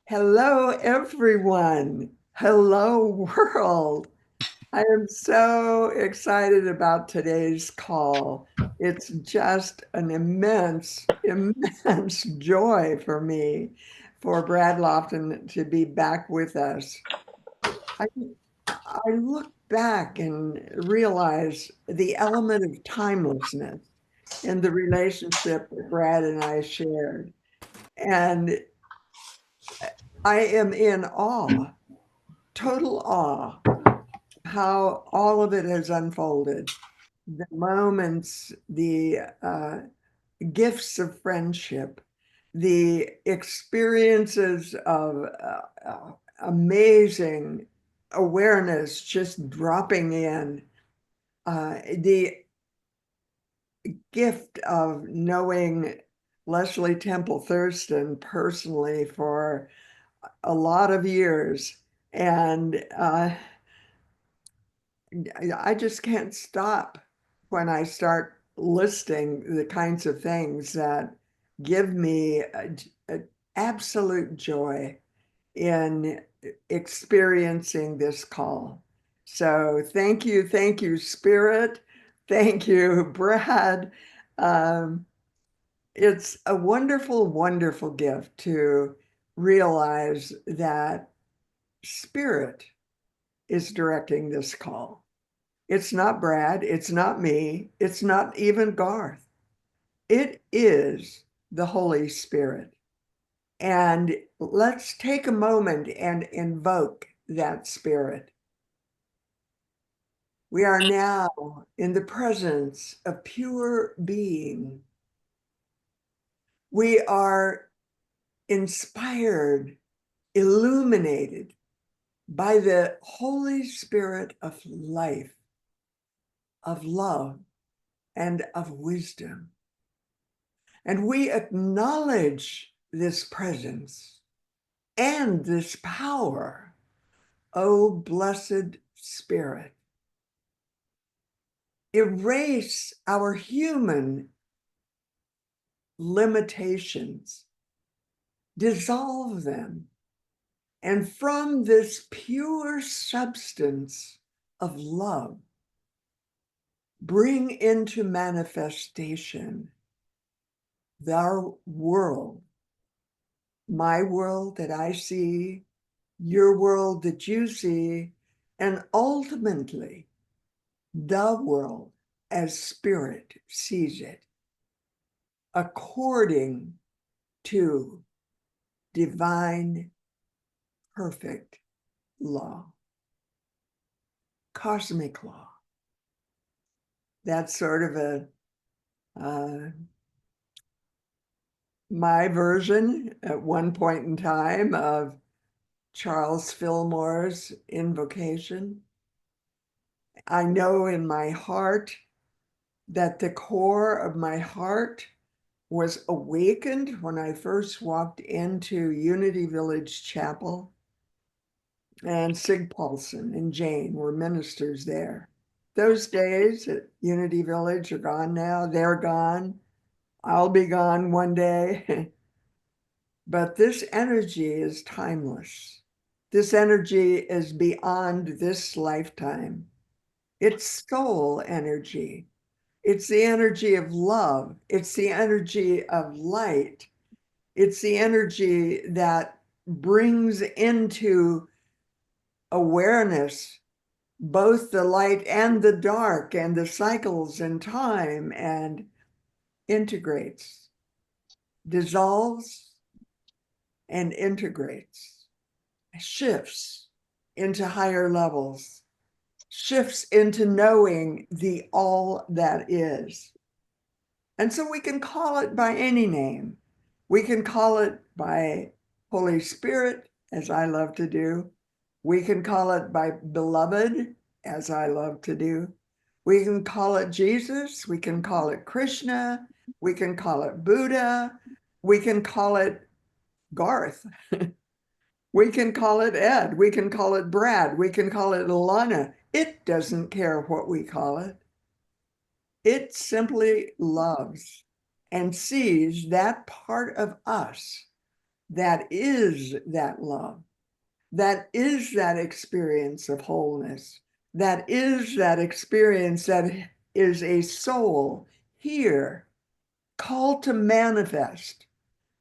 Hello, everyone. Hello, world. I am so excited about today's call. It's just an immense, immense joy for me for Brad Lofton to be back with us. I, I look back and realize the element of timelessness in the relationship that Brad and I shared. And I am in awe, total awe, how all of it has unfolded. The moments, the gifts of friendship, the experiences of amazing awareness just dropping in, the gift of knowing Leslie Temple Thurston personally for a lot of years. And I just can't stop when I start listing the kinds of things that give me a absolute joy in experiencing this call. So thank you, Spirit. Thank you, Brad. Um, it's a wonderful, wonderful gift to realize that Spirit is directing this call. It's not Brad. It's not me. It's not even Garth. It is the Holy Spirit. And let's take a moment and invoke that Spirit. We are now in the presence of pure being. We are inspired, illuminated by the Holy Spirit of life, of love, and of wisdom. And we acknowledge this presence and this power, O blessed Spirit. Erase our human limitations, dissolve them, and from this pure substance of love, bring into manifestation our world, my world that I see, your world that you see, and ultimately the world as Spirit sees it, according to divine perfect law, cosmic law. That's sort of my version at one point in time of Charles Fillmore's invocation. I know in my heart that the core of my heart was awakened when I first walked into Unity Village Chapel, and Sig Paulson and Jane were ministers there. Those days at Unity Village are gone now. They're gone. I'll be gone one day. But this energy is timeless. This energy is beyond this lifetime. It's soul energy. It's the energy of love. It's the energy of light. It's the energy that brings into awareness both the light and the dark and the cycles in time, and integrates, dissolves, and integrates, shifts into higher levels, shifts into knowing the all that is. And so we can call it by any name. We can call it by Holy Spirit, as I love to do. We can call it by beloved, as I love to do. We can call it Jesus. We can call it Krishna. We can call it Buddha. We can call it Garth. We can call it Ed. We can call it Brad. We can call it Alana. It doesn't care what we call it. It simply loves and sees that part of us that is that love, that is that experience of wholeness, that is that experience that is a soul here called to manifest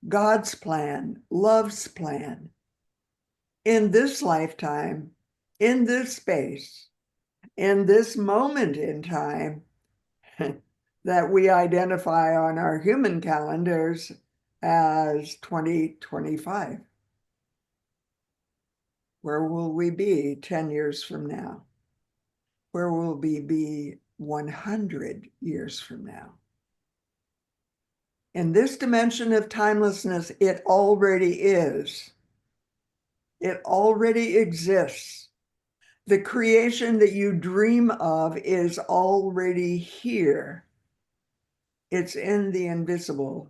God's plan, love's plan in this lifetime, in this space, in this moment in time that we identify on our human calendars as 2025. Where will we be 10 years from now? Where will we be 100 years from now? In this dimension of timelessness, it already is. It already exists. The creation that you dream of is already here. It's in the invisible,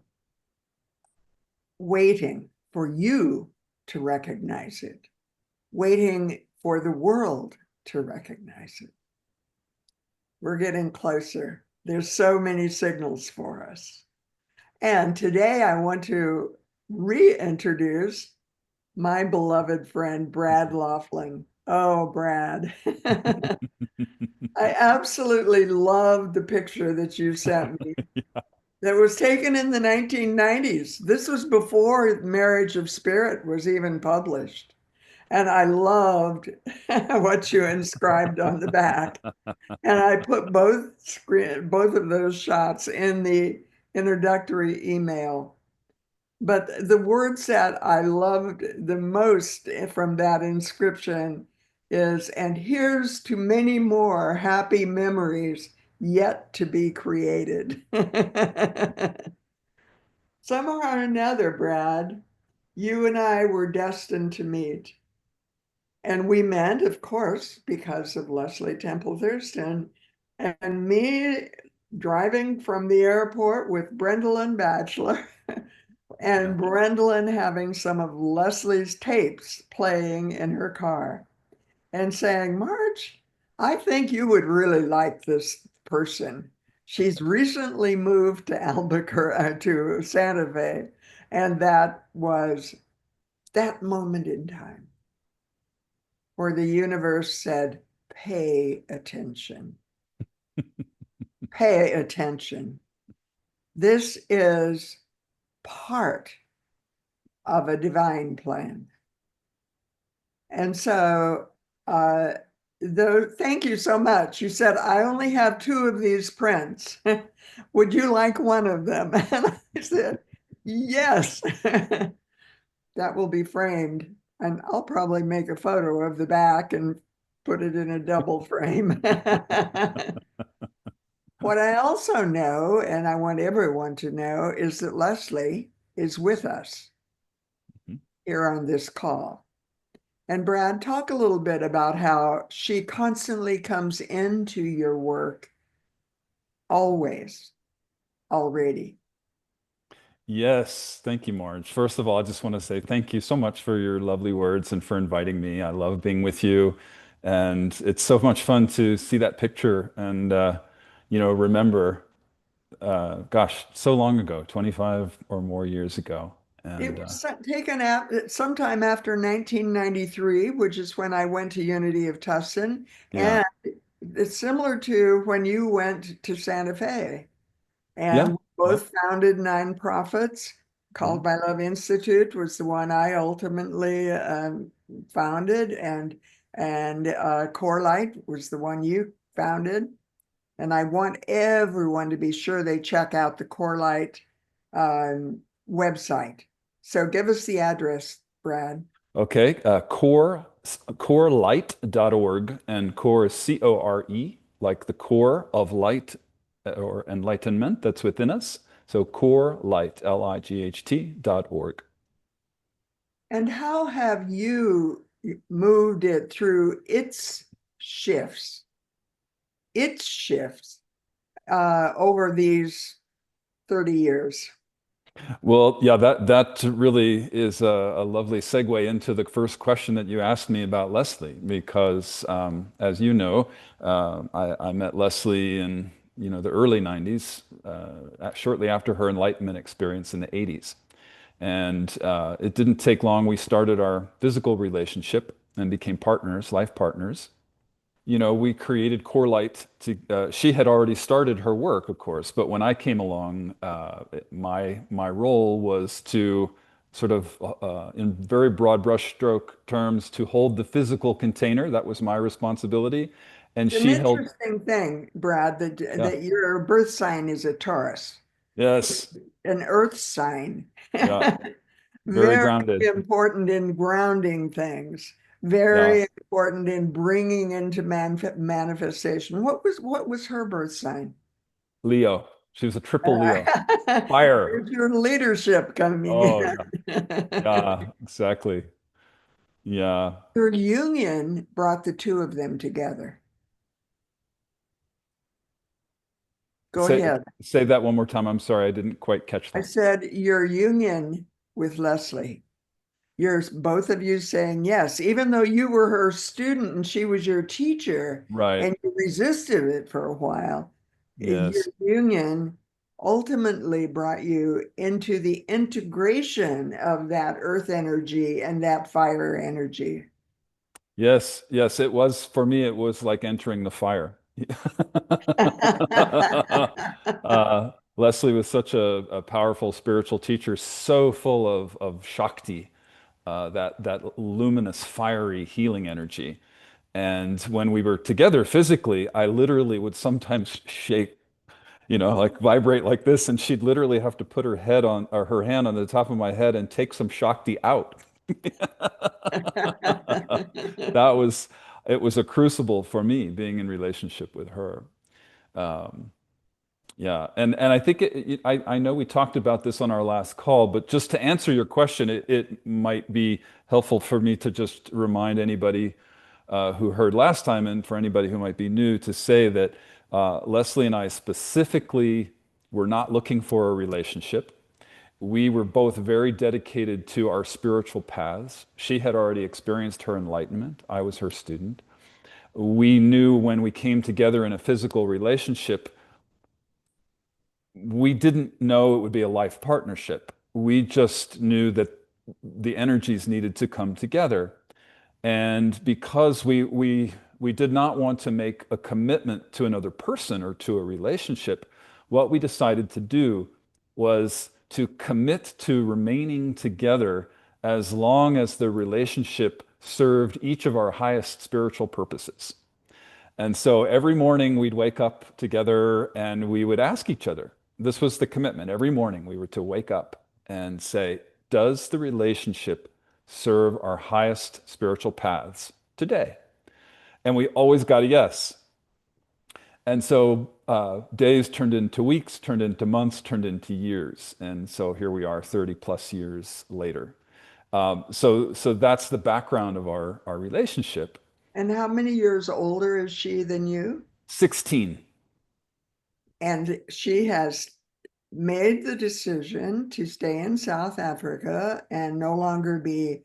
waiting for you to recognize it, waiting for the world to recognize it. We're getting closer. There's so many signals for us. And today I want to reintroduce my beloved friend, Brad LAUGHLIN. Oh, Brad. I absolutely love the picture that you sent me that was taken in the 1990s. This was before Marriage of Spirit was even published. And I loved what you inscribed on the back. And I put both of those shots in the introductory email. But the words that I loved the most from that inscription is, and here's to many more happy memories yet to be created. Somehow or another, Brad, you and I were destined to meet. And we met, of course, because of Leslie Temple Thurston and me driving from the airport with Brendolyn Batchelor and Brendolyn having some of Leslie's tapes playing in her car and saying, Marge, I think you would really like this person. She's recently moved to Albuquerque, to Santa Fe. And that was that moment in time where the universe said, pay attention. Pay attention. This is part of a divine plan. And so, thank you so much. You said, I only have 2 of these prints. Would you like one of them? And I said, yes, that will be framed. And I'll probably make a photo of the back and put it in a double frame. What I also know, and I want everyone to know, is that Leslie is with us here on this call. And Brad, talk a little bit about how she constantly comes into your work, always, already. Yes, thank you, Marge. First of all, I just want to say thank you so much for your lovely words and for inviting me. I love being with you, and it's so much fun to see that picture and remember, gosh, so long ago, 25 or more years ago. It And was taken out sometime after 1993, which is when I went to Unity of Tustin. yeah, And it's similar to when you went to Santa Fe. yeah, And we yeah. both founded nonprofits. Mhm. Called My Love Institute was the one I ultimately founded, and Core Light was the one you founded. And I want everyone to be sure they check out the Core Light website. So give us the address, Brad. Okay, corelight.org, and core is C-O-R-E, like the core of light or enlightenment that's within us. So core light, Light.org. And how have you moved it through its shifts over these 30 years? Well, yeah, that really is a lovely segue into the first question that you asked me about Leslie, because as you know, I met Leslie in the early 90s, shortly after her enlightenment experience in the 80s. And it didn't take long. We started our physical relationship and became partners, life partners. You know, we created Core Light to, she had already started her work, of course, but when I came along, my role was to sort of, in very broad brushstroke terms, to hold the physical container. That was my responsibility. And It's an she held, interesting thing, Brad, that yeah, your birth sign is a Taurus, yes, an earth sign. yeah, very Very grounded. important in grounding things, Yeah, very important in bringing into manifestation. What was her birth sign? Leo. She was a triple Leo. Fire. There's your leadership coming Oh, yeah, in. yeah, exactly. Yeah. Your union brought the two of them together. Go Say ahead. say that one more time. I'm sorry, I didn't quite catch I that. said your union with Leslie. You're both of you saying yes, even though you were her student and she was your teacher Right. and you resisted it for a while. Your Yes. union ultimately brought you into the integration of that earth energy and that fire energy. Yes. Yes. It was for me, it was like entering the fire. Leslie was such a powerful spiritual teacher, so full of Shakti, that luminous, fiery healing energy. And when we were together physically, I literally would sometimes shake, you know, like vibrate like this, and she'd literally have to put her head on or her hand on the top of my head and take some Shakti out. That was it was a crucible for me being in relationship with her. Um, yeah, and I think I know we talked about this on our last call, but just to answer your question, it might be helpful for me to just remind anybody who heard last time, and for anybody who might be new, to say that Leslie and I specifically were not looking for a relationship. We were both very dedicated to our spiritual paths. She had already experienced her enlightenment. I was her student. We knew when we came together in a physical relationship, we didn't know it would be a life partnership. We just knew that the energies needed to come together. And because we did not want to make a commitment to another person or to a relationship, what we decided to do was to commit to remaining together as long as the relationship served each of our highest spiritual purposes. And so every morning we'd wake up together and we would ask each other. This was the commitment. Every morning we were to wake up and say, does the relationship serve our highest spiritual paths today? And we always got a yes. And so days turned into weeks, turned into months, turned into years. And so here we are 30 plus years later. So that's the background of our relationship. And how many years older is she than you? 16. And she has made the decision to stay in South Africa and no longer be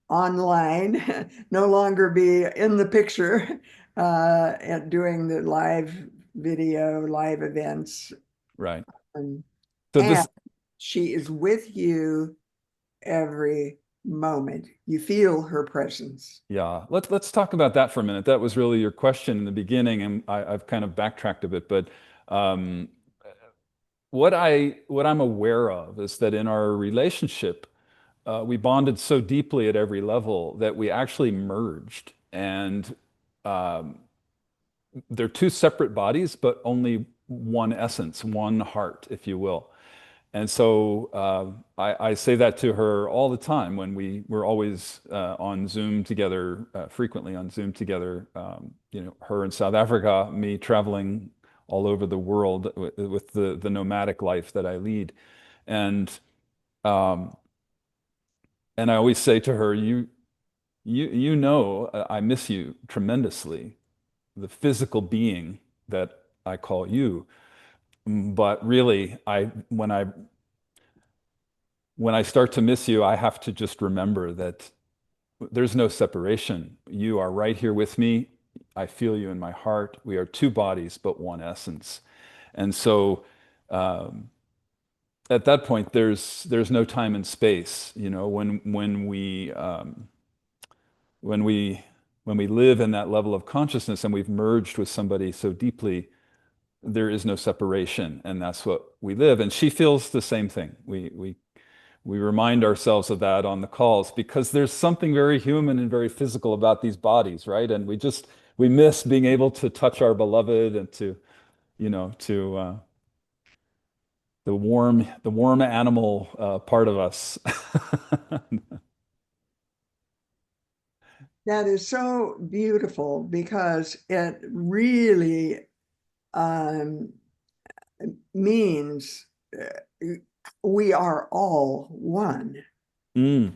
online, no longer be in the picture and doing the live video, live events. Right. Um, So and this, she is with you every moment. You feel her presence. yeah, let's talk about that for a minute. That was really your question in the beginning, and I've kind of backtracked a bit. But um, what I'm aware of is that in our relationship, we bonded so deeply at every level that we actually merged, and um, they're two separate bodies, but only one essence, one heart, if you will. And so I say that to her all the time when we're always on Zoom together, frequently on Zoom together. You know, her in South Africa, me traveling all over the world with the nomadic life that I lead, and um, and I always say to her, you know, I miss you tremendously, the physical being that I call you. But really, I when I start to miss you, I have to just remember that there's no separation. You are right here with me. I feel you in my heart. We are two bodies, but one essence. And so, um, at that point, there's no time and space. When we when we live in that level of consciousness and we've merged with somebody so deeply, there is no separation, and that's what we live. And she feels the same thing. We remind ourselves of that on the calls because there's something very human and very physical about these bodies, right? And we miss being able to touch our beloved and to the warm animal part of us. That is so beautiful because it really um, means we are all one. Mm,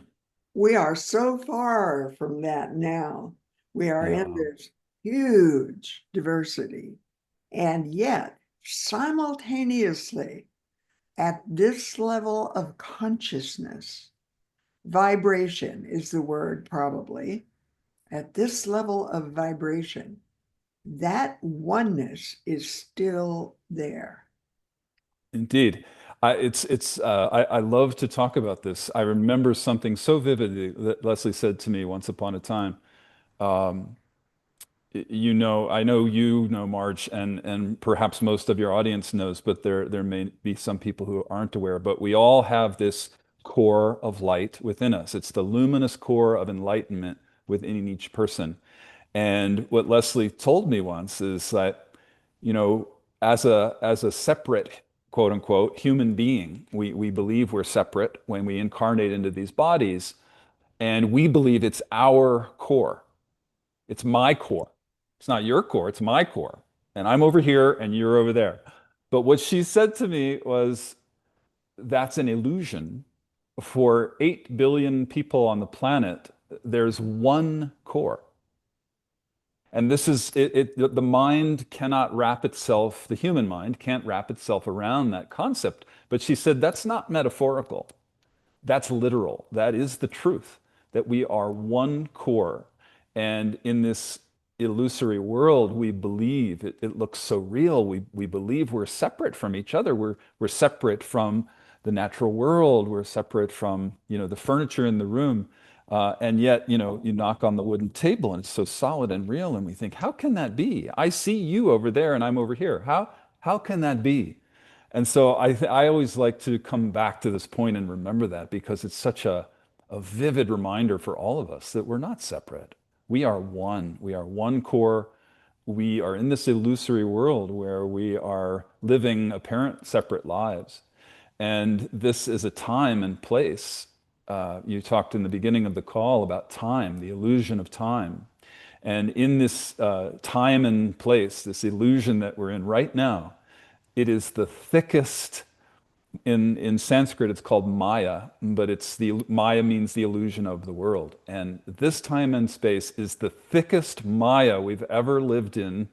We are so far from that now. We are in yeah, this huge diversity. And yet, simultaneously, at this level of consciousness, vibration is the word probably, at this level of vibration, that oneness is still there. indeed. I love to talk about this. I remember something so vividly that Leslie said to me once upon a time. Um, I know you know Marge, and perhaps most of your audience knows, but there may be some people who aren't aware. But we all have this core of light within us. It's the luminous core of enlightenment within each person. And what Leslie told me once is that, you know, as a separate quote unquote human being, we believe we're separate when we incarnate into these bodies, and we believe it's our core. It's my core. It's not your core, it's my core. And I'm over here and you're over there. But what she said to me was that's an illusion. For 8 billion people on the planet, there's one core. And this is the mind cannot wrap itself, the human mind can't wrap itself around that concept. But she said that's not metaphorical. That's literal. That is the truth, that we are one core. And in this illusory world, we believe it looks so real. We believe we're separate from each other. We're separate from the natural world. We're separate from, the furniture in the room. And yet, you knock on the wooden table and it's so solid and real. And we think, how can that be? I see you over there and I'm over here. How can that be? And so I always like to come back to this point and remember that because it's such a vivid reminder for all of us that we're not separate. We are one. We are one core. We are in this illusory world where we are living apparent separate lives. And this is a time and place. You talked in the beginning of the call about time, the illusion of time. And in this time and place, this illusion that we're in right now, it is the thickest in Sanskrit. It's called Maya, but it's the Maya means the illusion of the world. And this time and space is the thickest Maya we've ever lived in,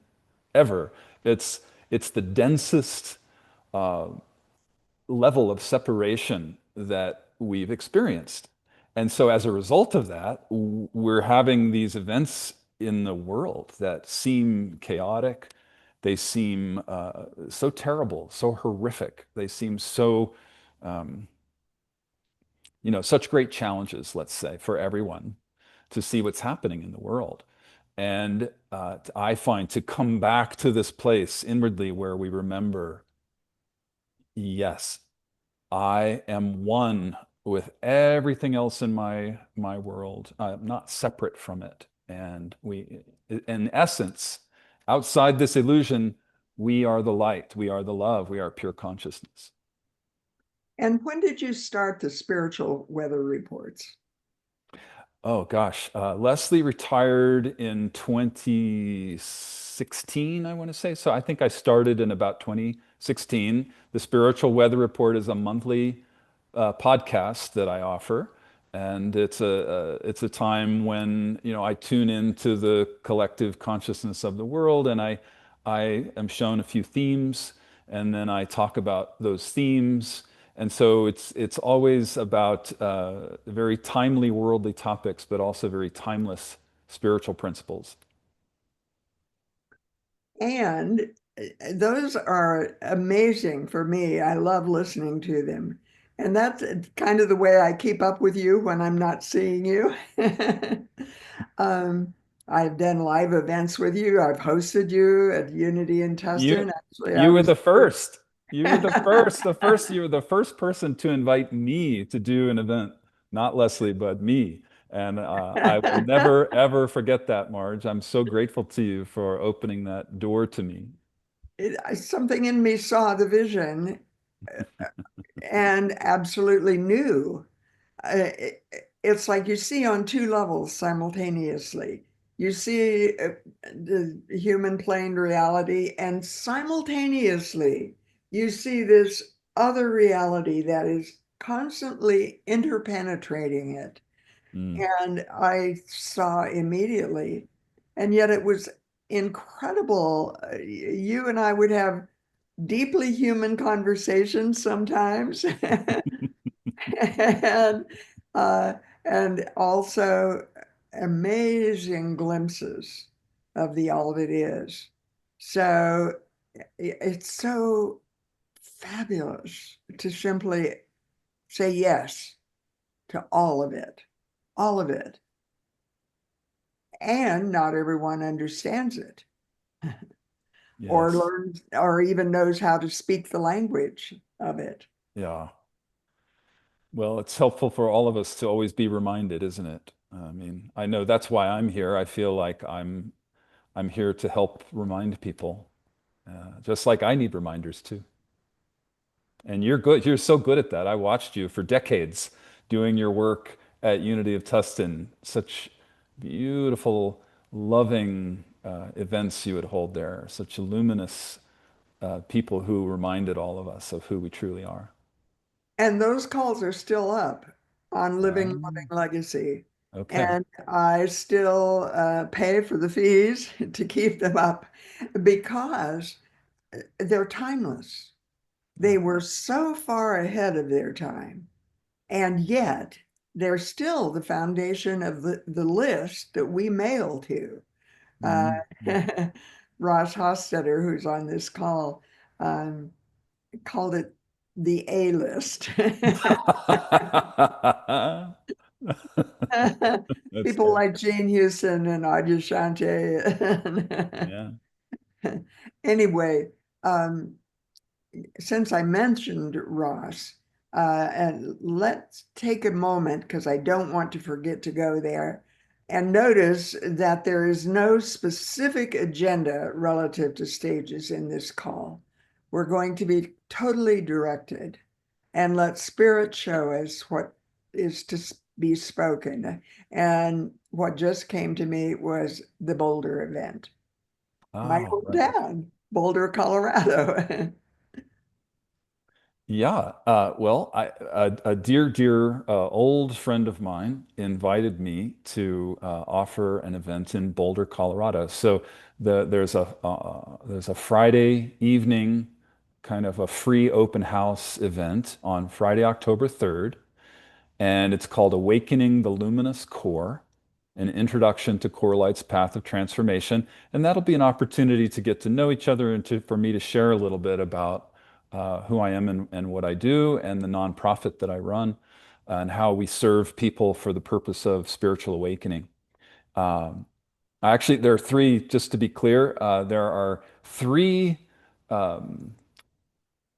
ever. It's the densest level of separation that we've experienced. And so, as a result of that, we're having these events in the world that seem chaotic. They seem so terrible, so horrific. They seem so, um, such great challenges, let's say, for everyone to see what's happening in the world. And I find to come back to this place inwardly where we remember, yes, I am one with everything else in my world. I'm not separate from it. And in essence, outside this illusion, we are the light, we are the love, we are pure consciousness. And when did you start the spiritual weather reports? Oh gosh, Leslie retired in 2016, I want to say. So I think I started in about 2016. The Spiritual Weather Report is a monthly podcast that I offer, and it's a time when I tune into the collective consciousness of the world, and I am shown a few themes, and then I talk about those themes. And so it's always about very timely worldly topics, but also very timeless spiritual principles. And those are amazing for me. I love listening to them And that's kind of the way I keep up with you when I'm not seeing you. Um, I've done live events with you. I've hosted you at Unity in You Tustin. Actually, I you were was the first. You were the first, you were the first person to invite me to do an event, not Leslie, but me. And I will never, ever forget that, Marge. I'm so grateful to you for opening that door to me. something in me saw the vision and absolutely knew. It's like you see on two levels simultaneously. You see the human plane reality, and simultaneously, you see this other reality that is constantly interpenetrating it. Mm. And I saw immediately, and yet it was incredible. You and I would have deeply human conversations sometimes. and uh, and also amazing glimpses of the all that is. So it's so fabulous to simply say yes to all of it. And not everyone understands it or Yes. learns or even knows how to speak the language of it. Yeah. Well, it's helpful for all of us to always be reminded, isn't it? I mean, I know that's why I'm here. I feel like I'm here to help remind people, just like I need reminders too. And you're good. You're so good at that. I watched you for decades doing your work at Unity of Tustin. Such beautiful, loving events you would hold there. Such luminous people who reminded all of us of who we truly are. And those calls are still up on Living Loving Um, Legacy. okay. And I still pay for the fees to keep them up because they're timeless. They Oh. were so far ahead of their time. And yet they're still the foundation of the list that we mail to. Uh, Mm. Ross Hostetter, who's on this call, um, called it the A list. That's People good. like Jane Houston and Adyashanti. Yeah. Anyway, um, since I mentioned Ross, and let's take a moment because I don't want to forget to go there and notice that there is no specific agenda relative to stages in this call. We're going to be totally directed and let spirit show us what is to be spoken. And what just came to me was the Boulder event, my Oh, right. hometown, Boulder, Colorado. Yeah, well, a dear, dear old friend of mine invited me to offer an event in Boulder, Colorado. So there's a Friday evening kind of a free open house event on Friday, October 3rd, and it's called Awakening the Luminous Core, an introduction to Core Light's path of transformation. And that'll be an opportunity to get to know each other and for me to share a little bit about who I am and what I do and the nonprofit that I run and how we serve people for the purpose of spiritual awakening. Um, Actually, there are three, just to be clear, there are um,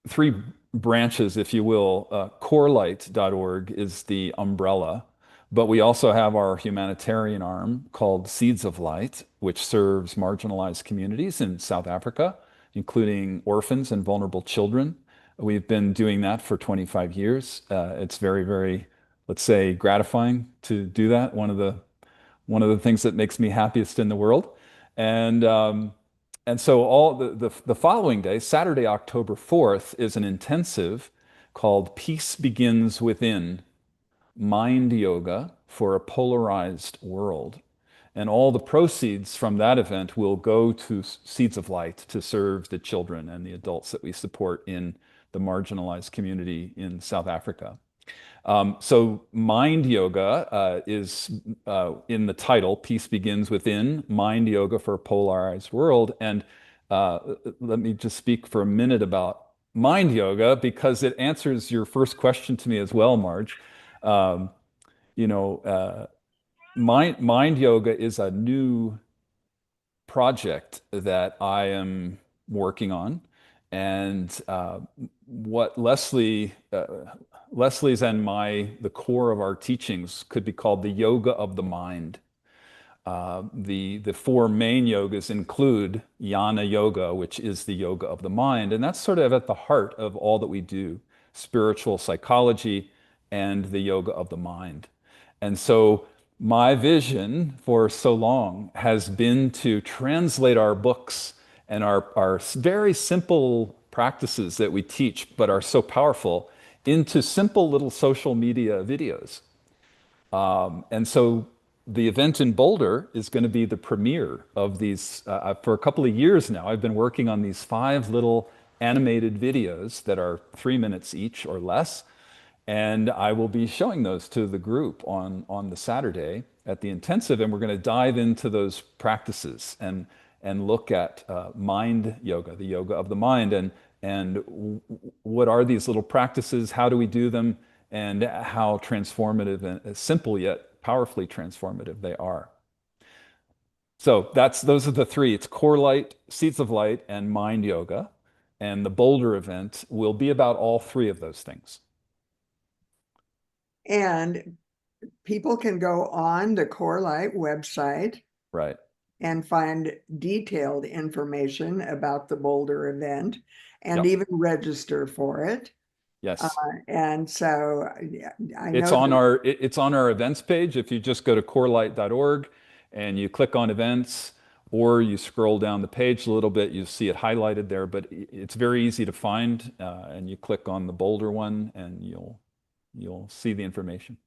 three branches, if you will. Corelight.org is the umbrella, but we also have our humanitarian arm called Seeds of Light, which serves marginalized communities in South Africa, including orphans and vulnerable children. We've been doing that for 25 years. It's very, very, let's say, gratifying to do that. One of the things that makes me happiest in the world. And and so all the following day, Saturday, October 4th, is an intensive called Peace Begins Within Mind Yoga for a Polarized World. And all the proceeds from that event will go to Seeds of Light to serve the children and the adults that we support in the marginalized community in South Africa. So mind yoga is in the title, Peace Begins Within, Mind Yoga for a Polarized World. And let me just speak for a minute about mind yoga because it answers your first question to me as well, Marge. Um, you know, mind yoga is a new project that I am working on, and what Leslie's and the core of our teachings could be called the yoga of the mind. The four main yogas include jnana yoga, which is the yoga of the mind, and that's sort of at the heart of all that we do, spiritual psychology and the yoga of the mind. And so my vision for so long has been to translate our books and our very simple practices that we teach, but are so powerful, into simple little social media videos. And so the event in Boulder is going to be the premiere of these. For a couple of years now, I've been working on these five little animated videos that are 3 minutes each or less. And I will be showing those to the group on the Saturday at the intensive. And we're going to dive into those practices and look at mind yoga, the yoga of the mind, and what are these little practices? How do we do them? And how transformative and simple yet powerfully transformative they are. So those are the three. It's core light, seeds of light, and mind yoga. And the Boulder event will be about all three of those things. And people can go on the Core Light website Right. and find detailed information about the Boulder event and Yep. even register for it. Yes. And so I It's know on that, it's on our events page. If you just go to corelight.org and you click on events, or you scroll down the page a little bit, you'll see it highlighted there. But it's very easy to find, and you click on the Boulder one, and you'll see the information.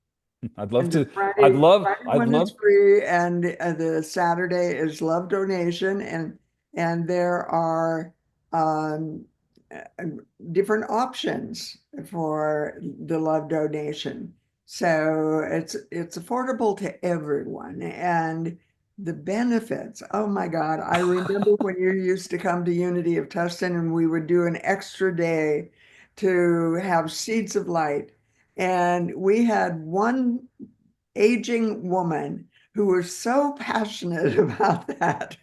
I'd love and the to. I'd love. Friday I'd one is love. free, and the Saturday is love donation, and there are um, uh, different options for the love donation. So it's affordable to everyone, and the benefits. Oh my God, I remember when you used to come to Unity of Tustin, and we would do an extra day to have seeds of light. And we had one aging woman who was so passionate about that.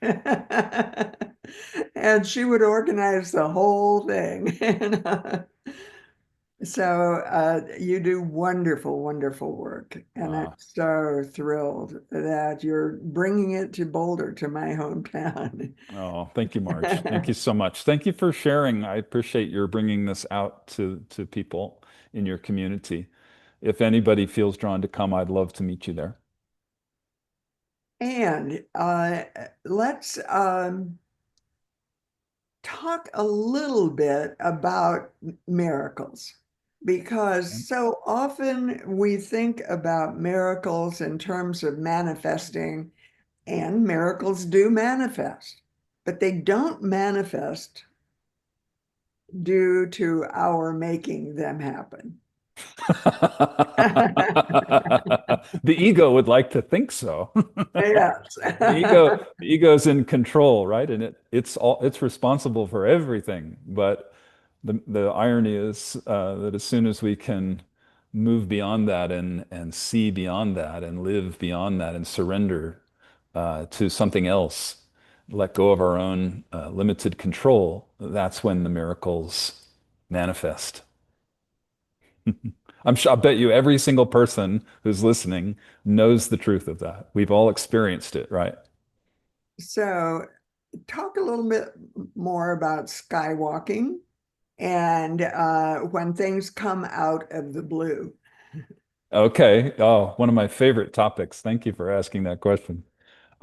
And she would organize the whole thing. So you do wonderful, wonderful work. And I'm Uh, so thrilled that you're bringing it to Boulder, to my hometown. oh, thank you, Marge. Thank you so much. Thank you for sharing. I appreciate your bringing this out to people in your community. If anybody feels drawn to come, I'd love to meet you there. And let's talk a little bit about miracles, because so often we think about miracles in terms of manifesting, and miracles do manifest, but they don't manifest due to our making them happen. The ego would like to think so. Yes. The ego's in control, right? And it's responsible for everything. But the irony is that as soon as we can move beyond that and see beyond that and live beyond that and surrender to something else, let go of our own limited control, that's when the miracles manifest. I bet you every single person who's listening knows the truth of that. We've all experienced it, right? So talk a little bit more about skywalking and when things come out of the blue. Okay. Oh, one of my favorite topics. Thank you for asking that question.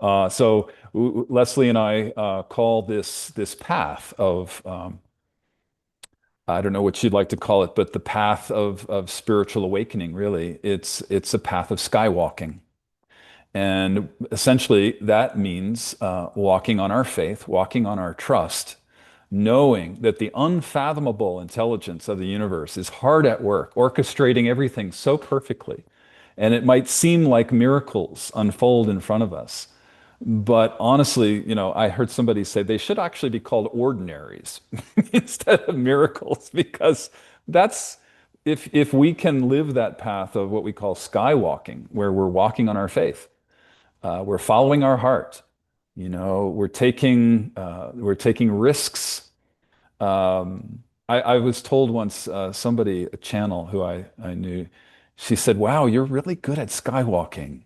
Leslie and I call this path of I don't know what you'd like to call it, but the path of spiritual awakening. Really, it's a path of skywalking. And essentially, that means walking on our faith, walking on our trust, knowing that the unfathomable intelligence of the universe is hard at work, orchestrating everything so perfectly. And it might seem like miracles unfold in front of us, But honestly, I heard somebody say they should actually be called ordinaries instead of miracles, because that's if we can live that path of what we call skywalking, where we're walking on our faith, we're following our heart, we're taking risks. I was told once, somebody, a channel who I knew, she said, "Wow, you're really good at skywalking.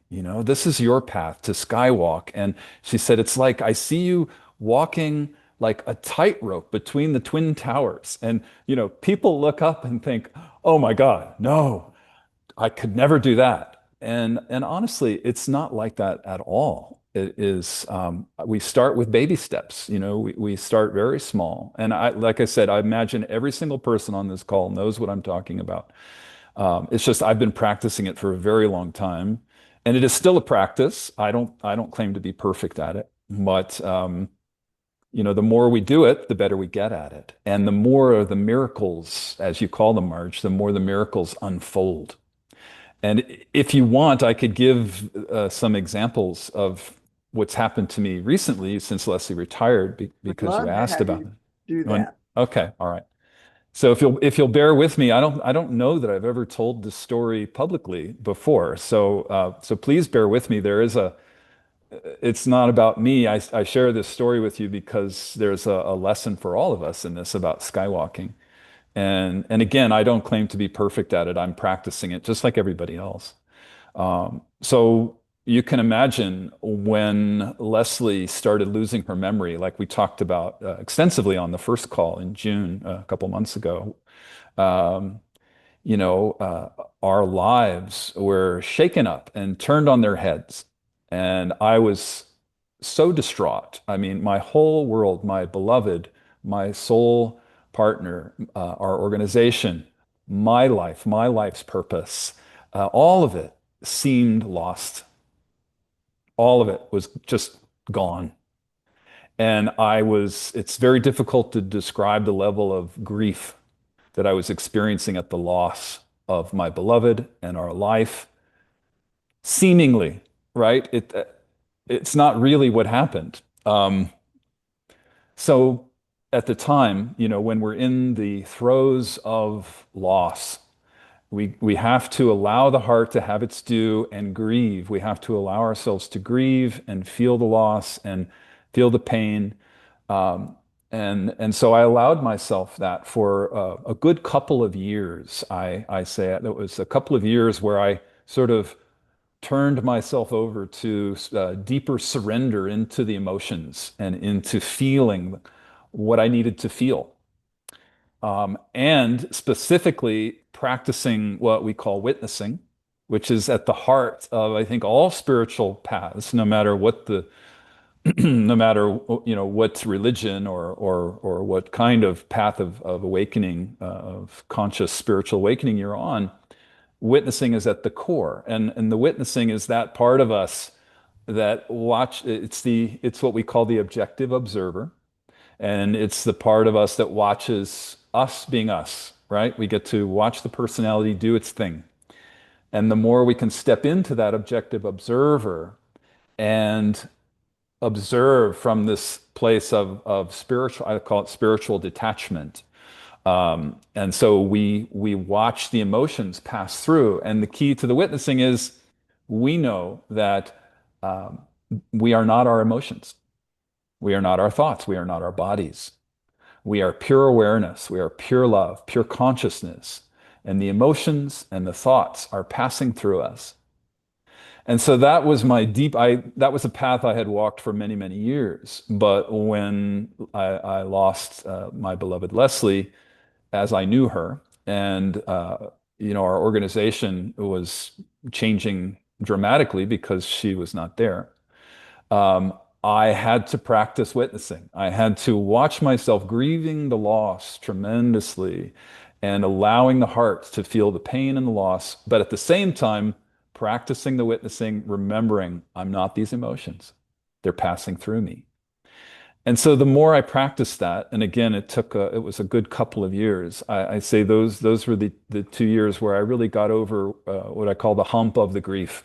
This is your path to skywalk." And she said, "It's like I see you walking like a tightrope between the twin towers." And, people look up and think, "Oh my God, no, I could never do that." And honestly, it's not like that at all. It is, we start with baby steps. We start very small. And like I said, I imagine every single person on this call knows what I'm talking about. It's just I've been practicing it for a very long time, and it is still a practice. I don't claim to be perfect at it, but the more we do it, the better we get at it, and the more the miracles, as you call them, Marge, the more the miracles unfold. And if you want, I could give some examples of what's happened to me recently since Leslie retired, Would because you love to asked have about you do it. that. Okay, all right. So if you'll bear with me, I don't know that I've ever told this story publicly before. So please bear with me. It's not about me. I share this story with you because there's a lesson for all of us in this about skywalking. And again, I don't claim to be perfect at it. I'm practicing it just like everybody else. So you can imagine when Leslie started losing her memory, like we talked about extensively on the first call in June, a couple months ago. Um, our lives were shaken up and turned on their heads. And I was so distraught. I mean, my whole world, my beloved, my soul partner, our organization, my life's purpose, all of it seemed lost. All of it was just gone. And it's very difficult to describe the level of grief that I was experiencing at the loss of my beloved and our life. Seemingly, right? It's not really what happened. So at the time, when we're in the throes of loss, we have to allow the heart to have its due and grieve. We have to allow ourselves to grieve and feel the loss and feel the pain. Um, and so I allowed myself that for a good couple of years. I say it was a couple of years where I sort of turned myself over to deeper surrender into the emotions and into feeling what I needed to feel. And specifically practicing what we call witnessing, which is at the heart of, I think, all spiritual paths, no matter what no matter what religion or what kind of path of awakening, of conscious spiritual awakening you're on. Witnessing is at the core, and the witnessing is that part of us that it's what we call the objective observer, and it's the part of us that watches us being us, right? We get to watch the personality do its thing. And the more we can step into that objective observer and observe from this place of spiritual, I call it spiritual detachment. And so we watch the emotions pass through. And the key to the witnessing is we know that um, we are not our emotions. We are not our thoughts. We are not our bodies. We are pure awareness. We are pure love, pure consciousness. And the emotions and the thoughts are passing through us. And so that was that was a path I had walked for many, many years. But when I lost my beloved Leslie, as I knew her, and our organization was changing dramatically because she was not there. Um, I had to practice witnessing. I had to watch myself grieving the loss tremendously and allowing the heart to feel the pain and the loss, but at the same time, practicing the witnessing, remembering I'm not these emotions. They're passing through me. And so the more I practiced that, and again, it was a good couple of years. I say those were the 2 years where I really got over what I call the hump of the grief.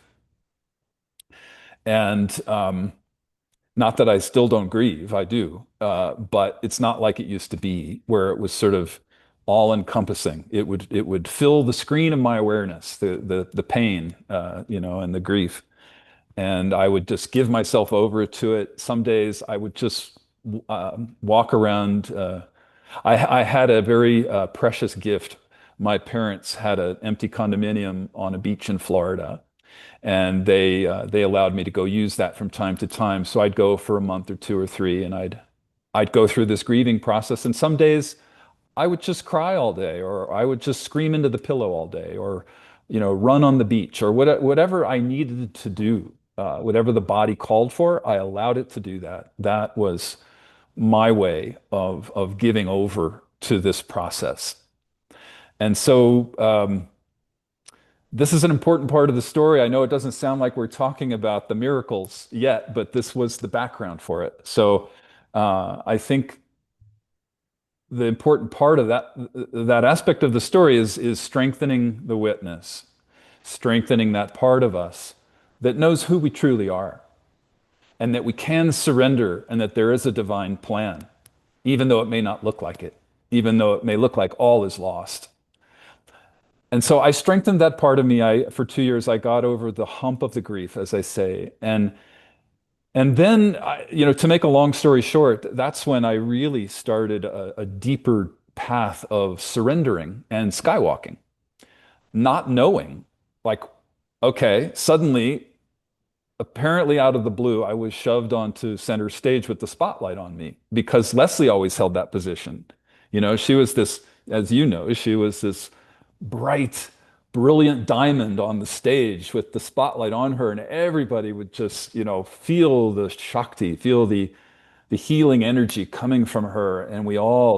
And Not that I still don't grieve, I do, but it's not like it used to be, where it was sort of all encompassing. It would fill the screen of my awareness, the pain, and the grief, and I would just give myself over to it. Some days I would just walk around. I had a very precious gift. My parents had an empty condominium on a beach in Florida, and they allowed me to go use that from time to time. So I'd go for a month or two or three, and I'd go through this grieving process. And some days I would just cry all day, or I would just scream into the pillow all day, or run on the beach, or whatever I needed to do, whatever the body called for, I allowed it to do that. That was my way of giving over to this process. And so this is an important part of the story. I know it doesn't sound like we're talking about the miracles yet, but this was the background for it. So I think the important part of that aspect of the story is strengthening the witness, strengthening that part of us that knows who we truly are, and that we can surrender, and that there is a divine plan, even though it may not look like it, even though it may look like all is lost. And so I strengthened that part of me. For 2 years, I got over the hump of the grief, as I say. And then, to make a long story short, that's when I really started a deeper path of surrendering and skywalking, not knowing, like, okay, suddenly, apparently out of the blue, I was shoved onto center stage with the spotlight on me, because Leslie always held that position. She was this, as you know, she was this bright, brilliant diamond on the stage with the spotlight on her, and everybody would just, feel the Shakti, feel the healing energy coming from her. And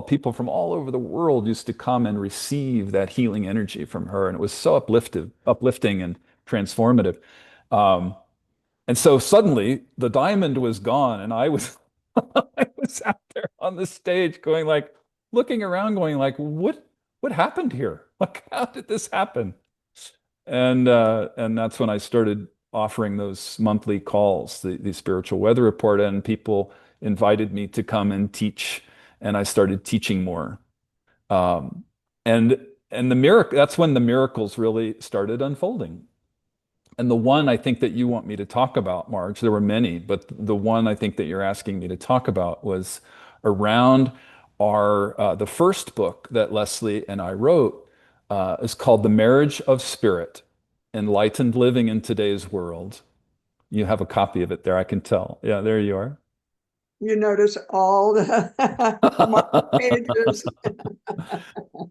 people from all over the world used to come and receive that healing energy from her. And it was so uplifting and transformative. Um, and so suddenly the diamond was gone, and I was I was out there on the stage going, like, looking around going, like, what happened here? Like, how did this happen? And that's when I started offering those monthly calls, the spiritual weather report, and people invited me to come and teach, and I started teaching more. Um, and and that's when the miracles really started unfolding. And the one I think that you want me to talk about, Marge, there were many, but the one I think that you're asking me to talk about was around the first book that Leslie and I wrote is called The Marriage of Spirit, Enlightened Living in Today's World. You have a copy of it there, I can tell. Yeah, there you are. You notice all the mark pages.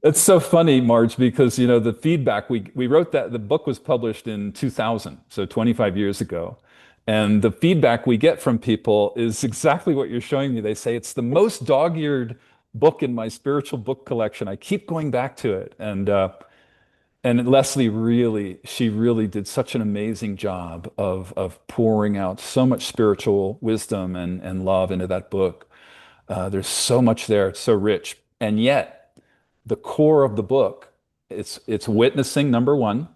It's so funny, Marge, because the feedback we wrote, that the book was published in 2000, so 25 years ago. And the feedback we get from people is exactly what you're showing me. They say it's the most dog-eared book in my spiritual book collection. I keep going back to it. And Leslie she really did such an amazing job of pouring out so much spiritual wisdom and love into that book. There's so much there. It's so rich. And yet, the core of the book, it's witnessing, number one,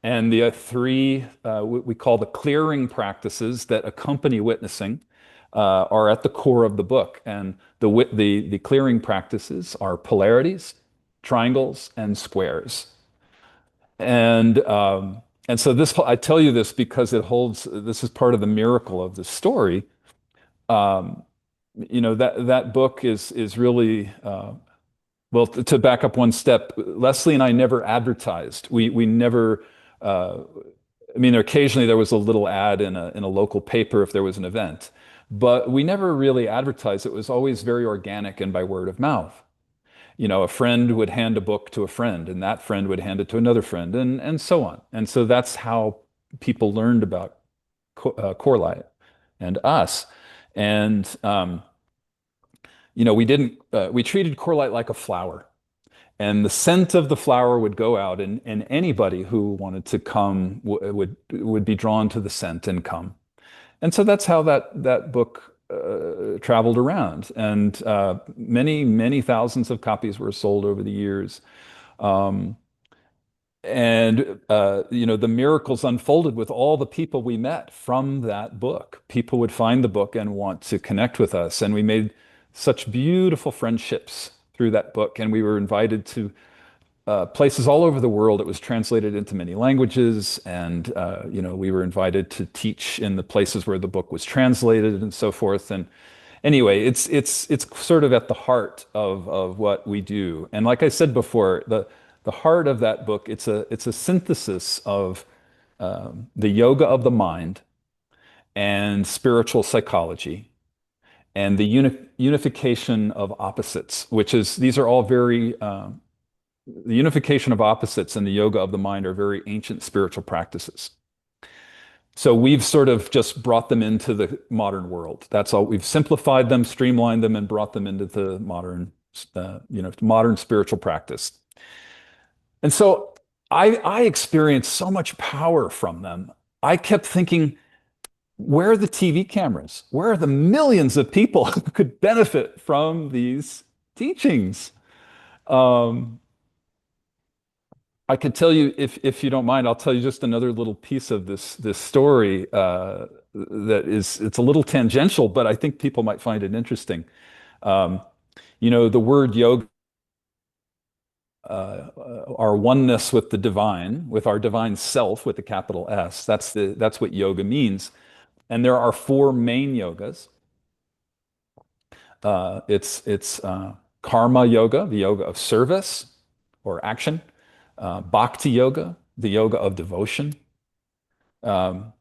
and the three we call the clearing practices that accompany witnessing are at the core of the book. And the clearing practices are polarities, triangles, and squares. And so I tell you this because this is part of the miracle of the story. Um, that book is really well, to back up one step, Leslie and I never advertised. We never. I mean, occasionally there was a little ad in a local paper if there was an event, but we never really advertised. It was always very organic and by word of mouth. A friend would hand a book to a friend, and that friend would hand it to another friend, and so on. And so that's how people learned about Core Light and us. And we treated Core Light like a flower, and the scent of the flower would go out, and anybody who wanted to come would be drawn to the scent and come. And so that's how that book traveled around, and many thousands of copies were sold over the years. Um, And the miracles unfolded with all the people we met from that book. People would find the book and want to connect with us, and we made such beautiful friendships through that book. And we were invited to places all over the world. It was translated into many languages, and we were invited to teach in the places where the book was translated and so forth. And anyway, it's sort of at the heart of what we do. And like I said before, the heart of that book, it's a synthesis of the yoga of the mind and spiritual psychology and the unification of opposites, which is these are all very the unification of opposites and the yoga of the mind are very ancient spiritual practices. So we've sort of just brought them into the modern world. That's all. We've simplified them, streamlined them, and brought them into the modern spiritual practice. And so I experienced so much power from them. I kept thinking, where are the TV cameras? Where are the millions of people who could benefit from these teachings? Um, I could tell you, if you don't mind, I'll tell you just another little piece of this story it's a little tangential, but I think people might find it interesting. Um, the word yoga, our oneness with the divine, with our divine self, with the capital S. That's what yoga means. And there are four main yogas. It's karma yoga, the yoga of service or action. Bhakti yoga, the yoga of devotion. Um,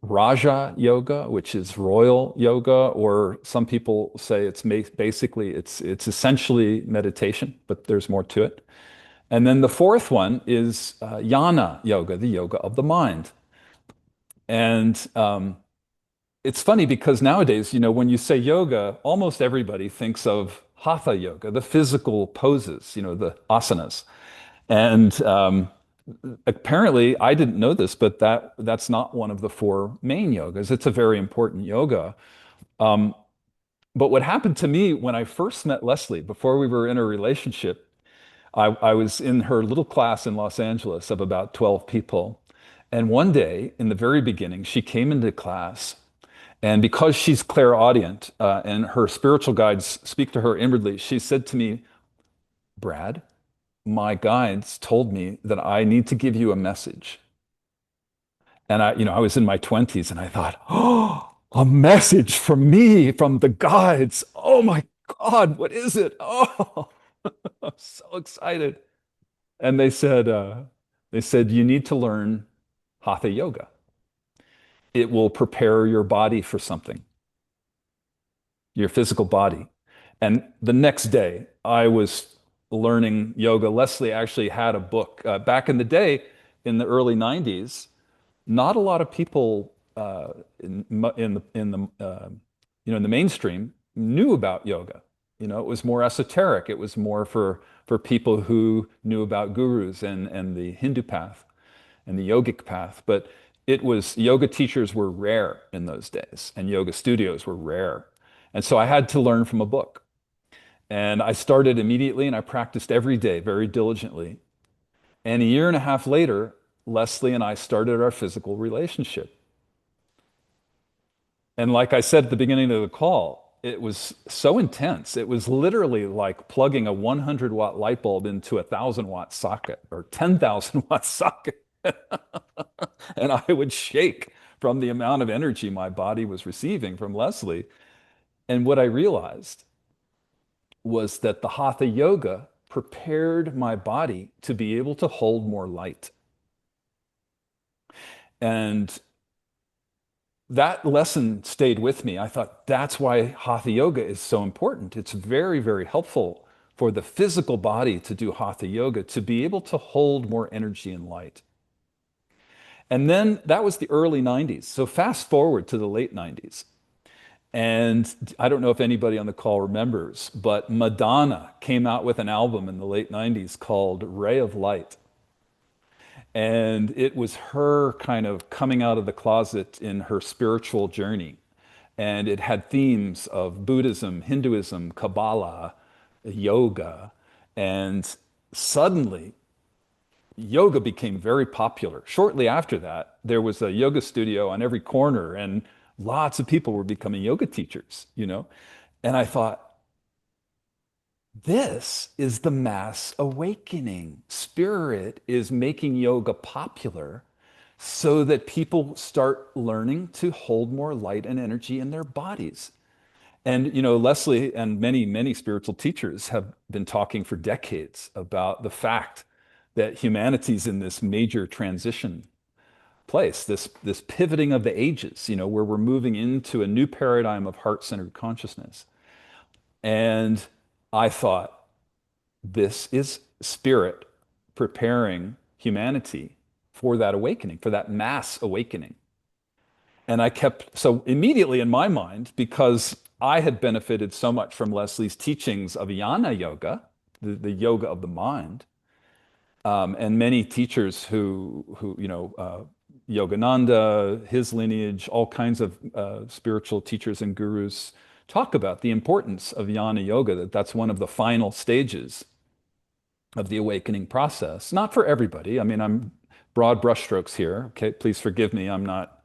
Raja yoga, which is royal yoga, or some people say basically it's essentially meditation, but there's more to it. And then the fourth one is jnana yoga, the yoga of the mind. And it's funny because nowadays, when you say yoga, almost everybody thinks of hatha yoga, the physical poses, the asanas. And apparently, I didn't know this, but that's not one of the four main yogas. It's a very important yoga. Um, but what happened to me when I first met Leslie, before we were in a relationship, I was in her little class in Los Angeles of about 12 people. And one day, in the very beginning, she came into class. And because she's clairaudient and her spiritual guides speak to her inwardly, she said to me, Brad, my guides told me that I need to give you a message. And I was in my 20s and I thought, oh, a message from me, from the guides. Oh my God, what is it? Oh, I'm so excited. And they said, you need to learn Hatha Yoga. It will prepare your body for something, your physical body. And the next day, I was learning yoga. Leslie actually had a book back in the day, in the early 90s. Not a lot of people in the mainstream knew about yoga. It was more esoteric. It was more for people who knew about gurus and the Hindu path and the yogic path. But yoga teachers were rare in those days, and yoga studios were rare. And so I had to learn from a book. And I started immediately and I practiced every day very diligently. And a year and a half later, Leslie and I started our physical relationship. And like I said at the beginning of the call, it was so intense. It was literally like plugging a 100-watt light bulb into a 1,000-watt socket or 10,000-watt socket. And I would shake from the amount of energy my body was receiving from Leslie. And what I realized was that the Hatha Yoga prepared my body to be able to hold more light. And that lesson stayed with me. I thought that's why Hatha Yoga is so important. It's very, very helpful for the physical body to do Hatha Yoga, to be able to hold more energy and light. And then that was the early 90s. So fast forward to the late 90s. And I don't know if anybody on the call remembers, but Madonna came out with an album in the late 90s called Ray of Light. And it was her kind of coming out of the closet in her spiritual journey. And it had themes of Buddhism, Hinduism, Kabbalah, yoga. And suddenly, yoga became very popular. Shortly after that, there was a yoga studio on every corner, and lots of people were becoming yoga teachers, you know? And I thought, this is the mass awakening. Spirit is making yoga popular so that people start learning to hold more light and energy in their bodies. And, you know, Leslie and many, many spiritual teachers have been talking for decades about the fact that humanity's in this major transition place, this pivoting of the ages, you know, where we're moving into a new paradigm of heart-centered consciousness. And I thought, this is spirit preparing humanity for that awakening, for that mass awakening. And I kept, so immediately in my mind, because I had benefited so much from Leslie's teachings of jnana yoga, the yoga of the mind, and many teachers Yogananda, his lineage, all kinds of spiritual teachers and gurus talk about the importance of jnana yoga, that that's one of the final stages of the awakening process. Not for everybody. I mean, I'm broad brushstrokes here. Okay, please forgive me. I'm not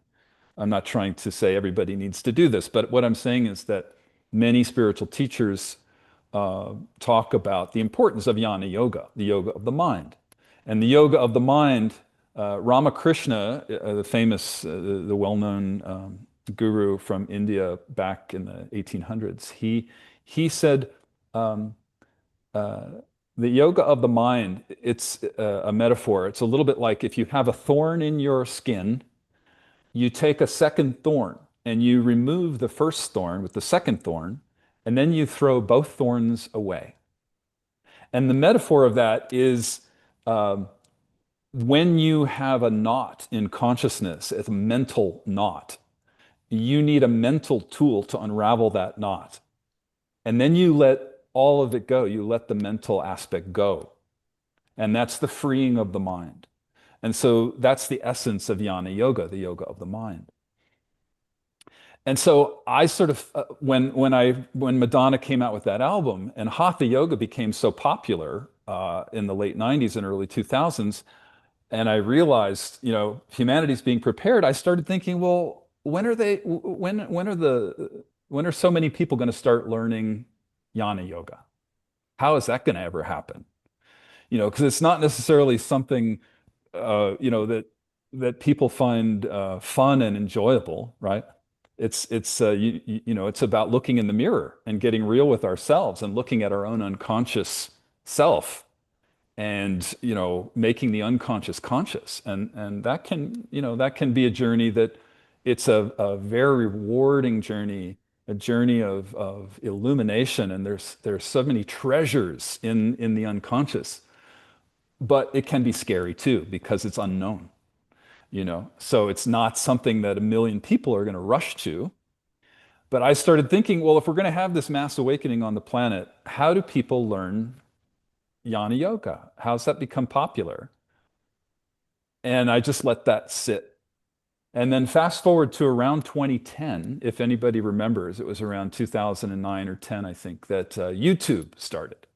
trying to say everybody needs to do this, but what I'm saying is that many spiritual teachers talk about the importance of jnana yoga, the yoga of the mind. And the yoga of the mind, Ramakrishna, the famous, the well-known guru from India back in the 1800s, he said, um, uh, the yoga of the mind, it's a metaphor. It's a little bit like if you have a thorn in your skin, you take a second thorn and you remove the first thorn with the second thorn, and then you throw both thorns away. And the metaphor of that is um, when you have a knot in consciousness, it's a mental knot, you need a mental tool to unravel that knot. And then you let all of it go. You let the mental aspect go. And that's the freeing of the mind. And so that's the essence of jnana yoga, the yoga of the mind. And so I sort of when Madonna came out with that album and Hatha yoga became so popular in the late 90s and early 2000s, and I realized, you know, humanity's being prepared, I started thinking, well, when are so many people going to start learning jnana yoga? How is that going to ever happen? You know, because it's not necessarily something that people find fun and enjoyable, right? It's about looking in the mirror and getting real with ourselves and looking at our own unconscious self and making the unconscious conscious, and that can be a journey that it's a very rewarding journey, a journey of illumination, and there's so many treasures in the unconscious, but it can be scary too because it's unknown. So it's not something that a million people are going to rush to. But I started thinking, well, if we're going to have this mass awakening on the planet, how do people learn jnana yoga? How's that become popular? And I just let that sit. And then fast forward to around 2010, if anybody remembers, it was around 2009 or 10, I think, that YouTube started.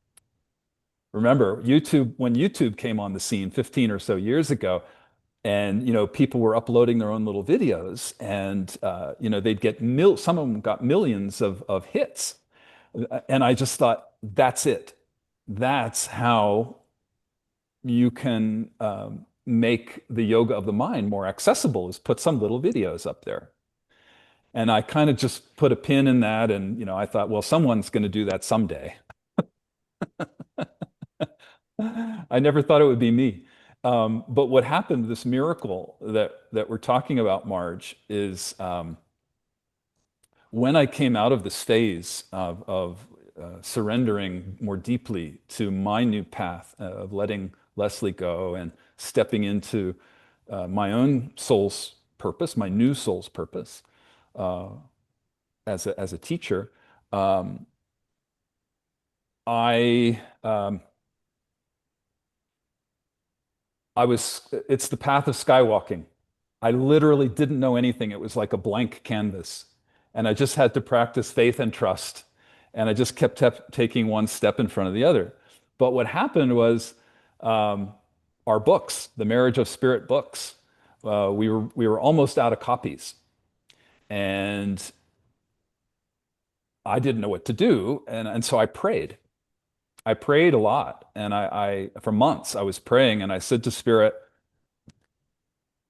Remember, when YouTube came on the scene 15 or so years ago, and people were uploading their own little videos, and they'd get some of them got millions of hits, and I just thought, that's it. That's how you can make the yoga of the mind more accessible, is put some little videos up there. And I kind of just put a pin in that, and I thought, well, someone's going to do that someday. I never thought it would be me. But what happened, this miracle that we're talking about, Marge, is when I came out of this phase of surrendering more deeply to my new path of letting Leslie go and stepping into my own soul's purpose, my new soul's purpose uh, as a teacher, um, I it's the path of skywalking. I literally didn't know anything. It was like a blank canvas. And I just had to practice faith and trust. And I just kept taking one step in front of the other. But what happened was um, our books, the Marriage of Spirit books. We were almost out of copies, and I didn't know what to do, and so I prayed. I prayed a lot, and I for months I was praying, and I said to Spirit,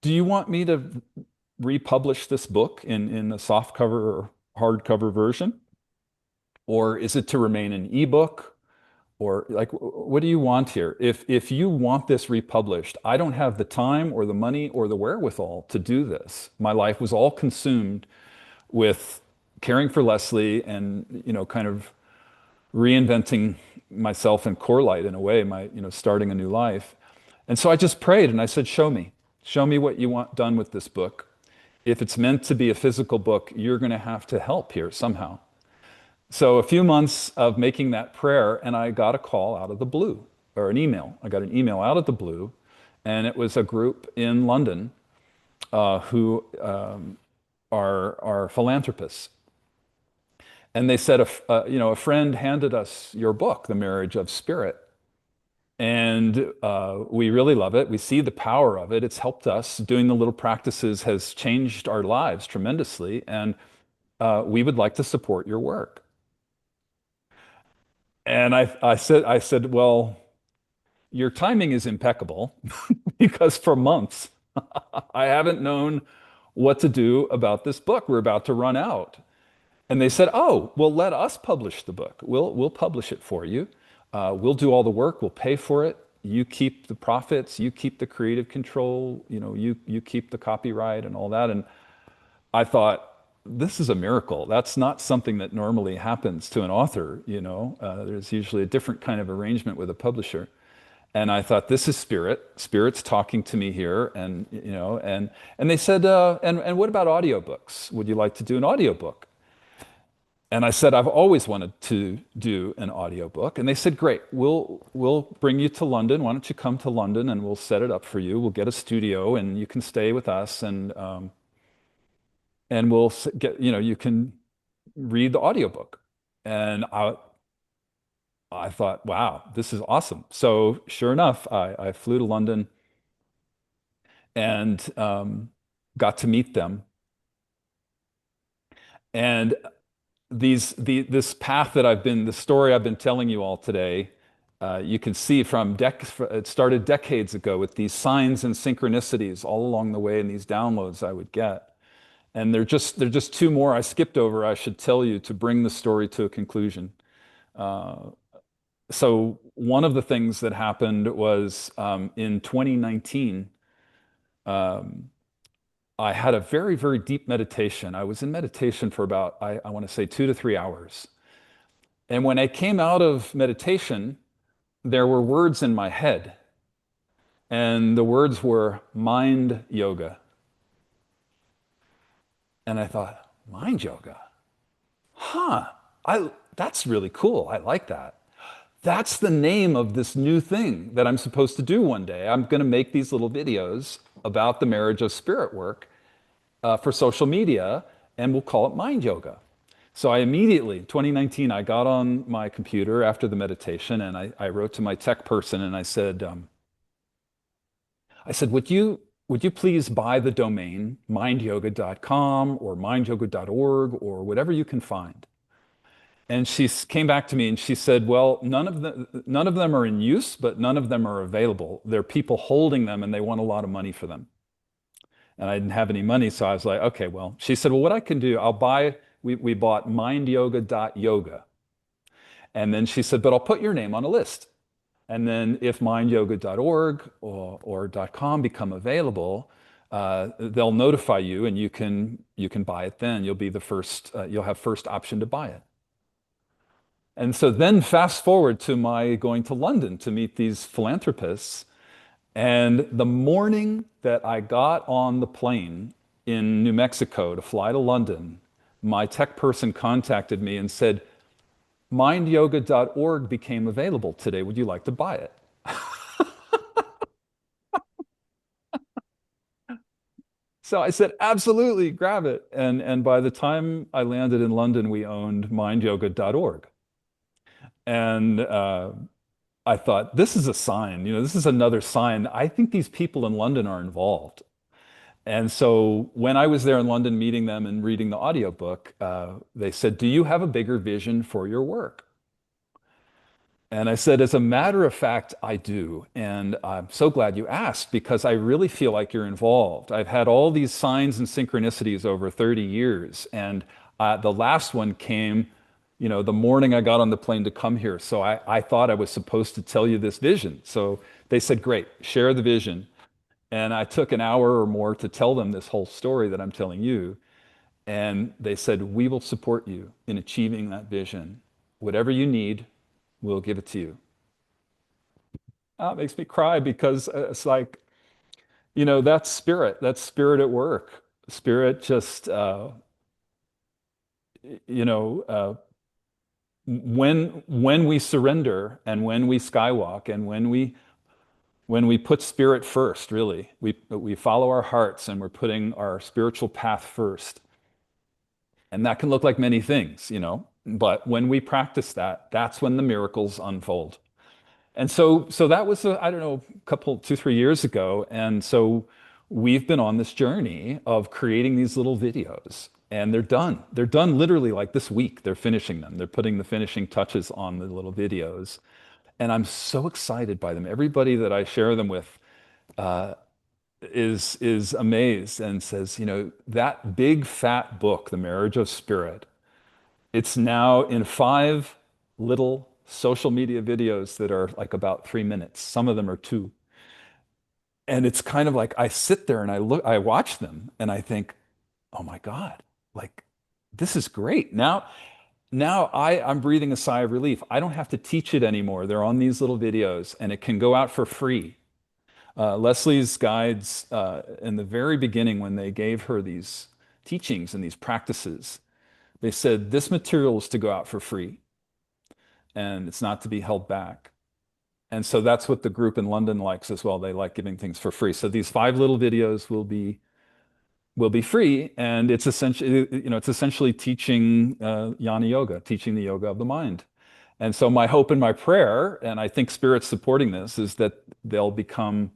"Do you want me to republish this book in a soft cover or hardcover version, or is it to remain an ebook?" Or like, what do you want here? If you want this republished, I don't have the time or the money or the wherewithal to do this. My life was all consumed with caring for Leslie and, kind of reinventing myself in core light in a way, starting a new life. And so I just prayed and I said, show me what you want done with this book. If it's meant to be a physical book, you're going to have to help here somehow. So a few months of making that prayer, and I got a call out of the blue, or an email. I got an email out of the blue, and it was a group in London who are philanthropists. And they said, a friend handed us your book, The Marriage of Spirit, and we really love it. We see the power of it. It's helped us. Doing the little practices has changed our lives tremendously, and we would like to support your work. And I said, well, your timing is impeccable because for months I haven't known what to do about this book. We're about to run out. And they said, oh, well, let us publish the book. We'll publish it for you. We'll do all the work. We'll pay for it. You keep the profits. You keep the creative control. You keep the copyright and all that. And I thought, this is a miracle. That's not something that normally happens to an author, There's usually a different kind of arrangement with a publisher. And I thought, this is Spirit. Spirit's talking to me here. And they said, and what about audiobooks? Would you like to do an audiobook? And I said, I've always wanted to do an audiobook. And they said, great, we'll bring you to London. Why don't you come to London and we'll set it up for you. We'll get a studio and you can stay with us and we'll get, you can read the audiobook. And I thought, wow, this is awesome. So sure enough, I flew to London and got to meet them. And this path the story I've been telling you all today, you can see it started decades ago with these signs and synchronicities all along the way and these downloads I would get. And they're just two more I skipped over, I should tell you, to bring the story to a conclusion. So one of the things that happened was in 2019, I had a very, very deep meditation. I was in meditation for about, I want to say 2 to 3 hours. And when I came out of meditation, there were words in my head. And the words were mind yoga. And I thought, mind yoga? Huh, that's really cool. I like that. That's the name of this new thing that I'm supposed to do one day. I'm going to make these little videos about the Marriage of Spirit work for social media, and we'll call it mind yoga. So I immediately, 2019, I got on my computer after the meditation and I wrote to my tech person and I said, would you please buy the domain mindyoga.com or mindyoga.org or whatever you can find? And she came back to me and she said, well, none of them are in use, but none of them are available. There are people holding them and they want a lot of money for them. And I didn't have any money, so I was like, okay, well, she said, well, what I can do, we bought mindyoga.yoga. And then she said, but I'll put your name on a list. And then if mindyoga.org or .com become available, they'll notify you and you can buy it then. You'll be the first, you'll have first option to buy it. And so then fast forward to my going to London to meet these philanthropists. And the morning that I got on the plane in New Mexico to fly to London, my tech person contacted me and said, mindyoga.org became available today. Would you like to buy it? So I said, absolutely, grab it. And by the time I landed in London, we owned mindyoga.org. And I thought, this is a sign, this is another sign. I think these people in London are involved. And so when I was there in London meeting them and reading the audiobook, they said, "Do you have a bigger vision for your work?" And I said, "As a matter of fact, I do. And I'm so glad you asked because I really feel like you're involved. I've had all these signs and synchronicities over 30 years. And the last one came, the morning I got on the plane to come here. So I thought I was supposed to tell you this vision." So they said, "Great, share the vision." And I took an hour or more to tell them this whole story that I'm telling you. And they said, "We will support you in achieving that vision. Whatever you need, we'll give it to you." It makes me cry because it's like, that's spirit at work. Spirit just, you know, uh, when we surrender and when we skywalk and when we put spirit first, really, we follow our hearts and we're putting our spiritual path first. And that can look like many things, but when we practice that, that's when the miracles unfold. And so that was, I don't know, a couple, 2, 3 years ago. And so we've been on this journey of creating these little videos, and they're done. They're done literally like this week. They're finishing them. They're putting the finishing touches on the little videos. And I'm so excited by them. Everybody that I share them with is amazed and says, that big fat book, The Marriage of Spirit, it's now in 5 little social media videos that are like about 3 minutes. Some of them are 2. And it's kind of like I sit there and I watch them and I think, oh my God, like this is great. Now I'm breathing a sigh of relief. I don't have to teach it anymore. They're on these little videos and it can go out for free. Leslie's guides, in the very beginning, when they gave her these teachings and these practices, they said this material is to go out for free and it's not to be held back. And so that's what the group in London likes as well. They like giving things for free. So these 5 little videos will be free, and it's essentially teaching Jnana Yoga, teaching the yoga of the mind. And so my hope and my prayer, and I think Spirit's supporting this, is that they'll become.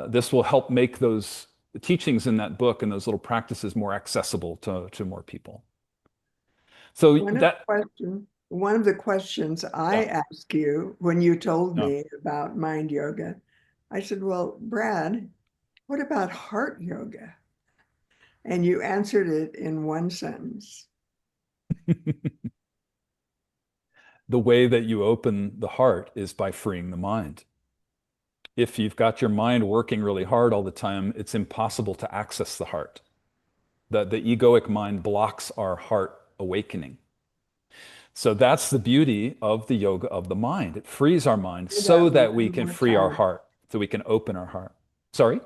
This will help make those teachings in that book and those little practices more accessible to more people. So that. One of the questions I Yeah. asked you when you told Yeah. me about mind yoga, I said, well, Brad, what about heart yoga? And you answered it in one sentence. The way that you open the heart is by freeing the mind. If you've got your mind working really hard all the time, it's impossible to access the heart. The egoic mind blocks our heart awakening. So that's the beauty of the yoga of the mind. It frees our mind Say that so that we one can more free our time. heart, so we can open our heart. Sorry?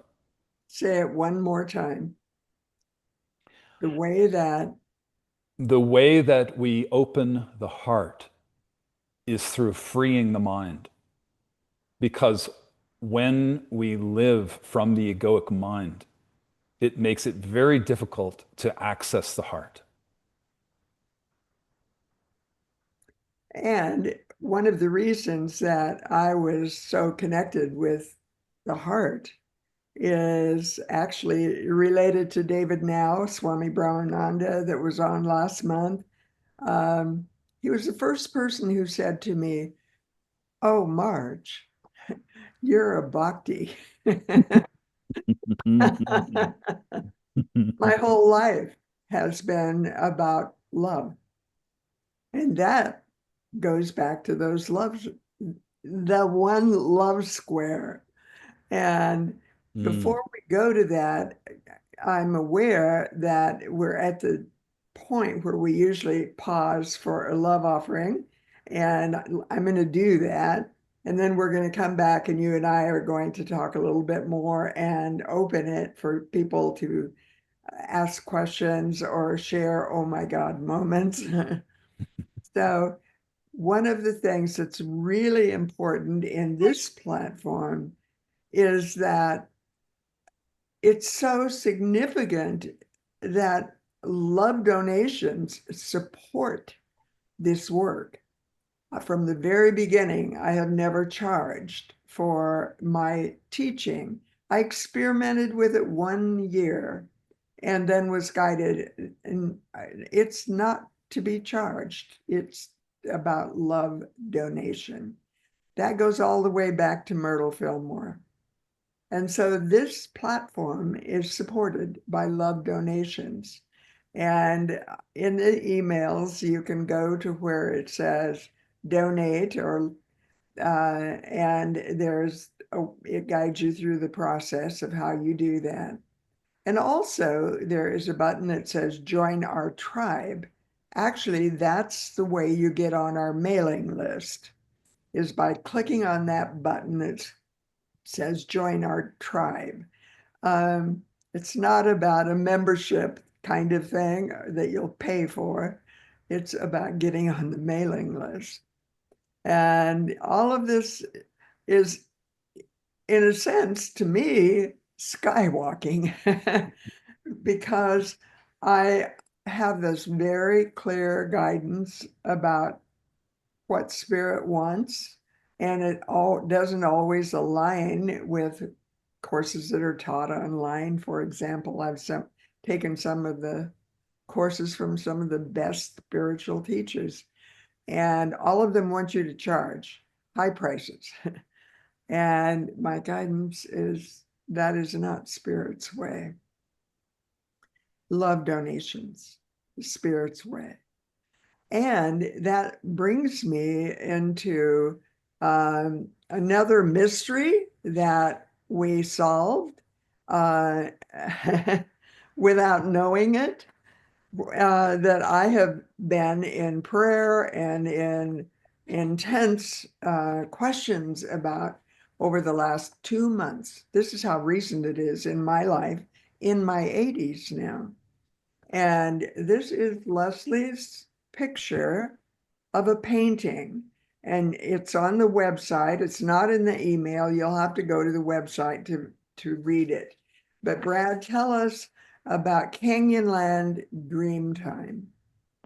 Say it one more time. The way that, The way that we open the heart is through freeing the mind. Because when we live from the egoic mind, it makes it very difficult to access the heart. and one of the reasons that I was so connected with the heart is actually related to David Now, Swami Brahmananda, that was on last month. Um, he was the first person who said to me, "Oh, Marge, you're a bhakti." My whole life has been about love. And that goes back to those loves, the one love square. And Mm, before we go to that, I'm aware that we're at the point where we usually pause for a love offering. And I'm going to do that. And then we're going to come back, and you and I are going to talk a little bit more and open it for people to ask questions or share, oh my God, moments. So, one of the things that's really important in this platform is that it's so significant that love donations support this work. From the very beginning, I have never charged for my teaching. I experimented with it 1 year and then was guided, and it's not to be charged. It's about love donation. That goes all the way back to Myrtle Fillmore. And so this platform is supported by love donations. And in the emails, you can go to where it says donate and it guides you through the process of how you do that. And also there is a button that says join our tribe. Actually, that's the way you get on our mailing list, is by clicking on that button that says join our tribe. Um, it's not about a membership kind of thing that you'll pay for. It's about getting on the mailing list. And all of this is, in a sense, to me, skywalking because I have this very clear guidance about what spirit wants, and it all doesn't always align with courses that are taught online. For example, taken some of the courses from some of the best spiritual teachers, and all of them want you to charge high prices. And my guidance is that is not spirit's way. Love donations, the spirit's way. And that brings me into another mystery that we solved uh, without knowing it, that I have been in prayer and in intense questions about over the last 2 months. This is how recent it is in my life, in my 80s now. And this is Leslie's picture of a painting. And it's on the website. It's not in the email. You'll have to go to the website to read it. But Brad, tell us about Canyonland Dreamtime.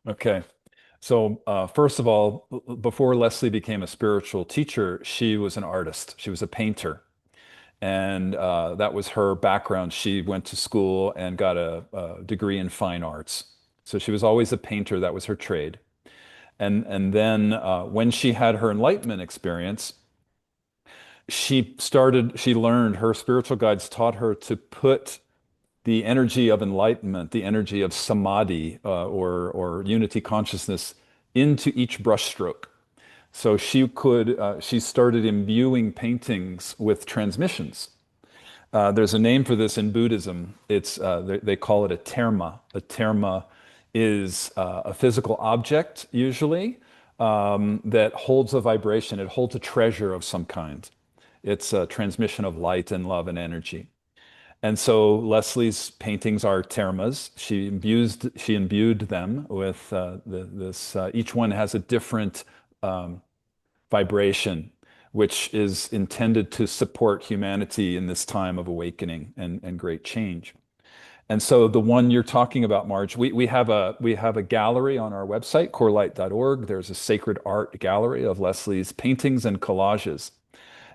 Okay. So, first of all, before Leslie became a spiritual teacher, she was an artist. She was a painter. And that was her background. She went to school and got a degree in fine arts. So she was always a painter. That was her trade. And then when she had her enlightenment experience, she learned, her spiritual guides taught her to put the energy of enlightenment, the energy of samadhi, or unity consciousness into each brushstroke. So she started imbuing paintings with transmissions. There's a name for this in Buddhism. They call it a terma. A terma is a physical object, usually, that holds a vibration. It holds a treasure of some kind. It's a transmission of light and love and energy. And so Leslie's paintings are termas. She imbued them with this. Each one has a different vibration, which is intended to support humanity in this time of awakening and great change. And so the one you're talking about, Marge, we have a gallery on our website, corelight.org. There's a sacred art gallery of Leslie's paintings and collages.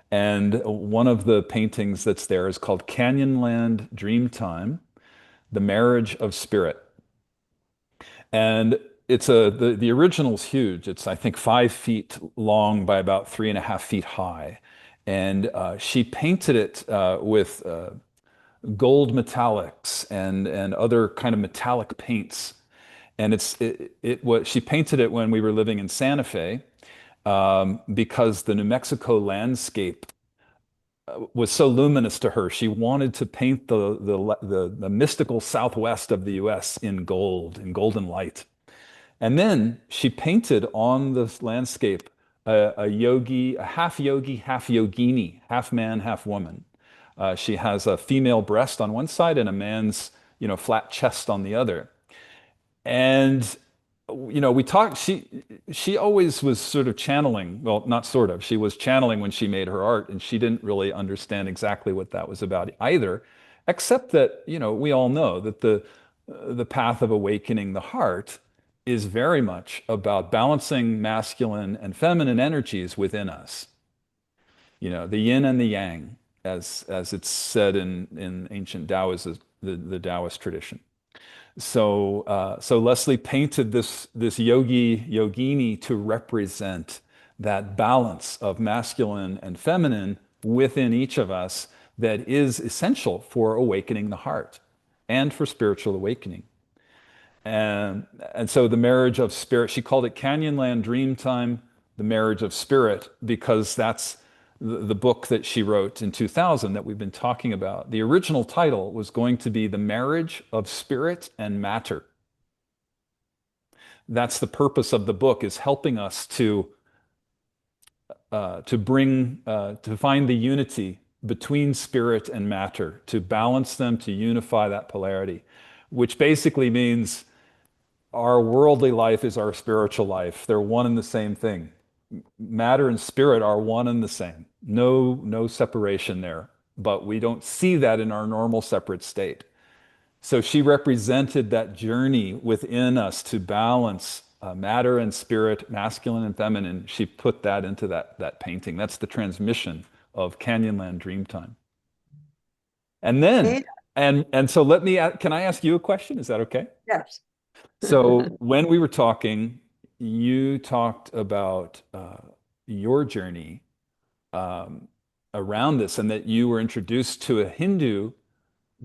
And one of the paintings that's there is called Canyonland Dreamtime, The Marriage of Spirit. And the original's huge. It's, I think, 5 feet long by about 3.5 feet high. And she painted it with gold metallics and other kind of metallic paints. And she painted it when we were living in Santa Fe, because the New Mexico landscape was so luminous to her. She wanted to paint the mystical southwest of the U.S. in gold, in golden light. And then she painted on this landscape a yogi, a half yogi, half yogini, half man, half woman. She has a female breast on one side and a man's, flat chest on the other. And we talked. She always was sort of channeling. Well, not sort of. She was channeling when she made her art, and she didn't really understand exactly what that was about either, except that we all know that the path of awakening the heart is very much about balancing masculine and feminine energies within us. The yin and the yang, as it's said in ancient Taoism, the Taoist tradition. So Leslie painted this yogini to represent that balance of masculine and feminine within each of us that is essential for awakening the heart and for spiritual awakening. And and so the marriage of spirit, she called it Canyonland Dreamtime, the marriage of spirit, because that's the book that she wrote in 2000 that we've been talking about. The original title was going to be The Marriage of Spirit and Matter. That's the purpose of the book, is helping us to find the unity between spirit and matter, to balance them, to unify that polarity, which basically means our worldly life is our spiritual life. They're one and the same thing. Matter and spirit are one and the same. No separation there. But we don't see that in our normal separate state. So she represented that journey within us to balance matter and spirit, masculine and feminine. She put that into that painting. That's the transmission of Canyonland Dreamtime. And then, And and so can I ask you a question? Is that okay? yes. So when we were talking, you talked about your journey um, around this, and that you were introduced to a Hindu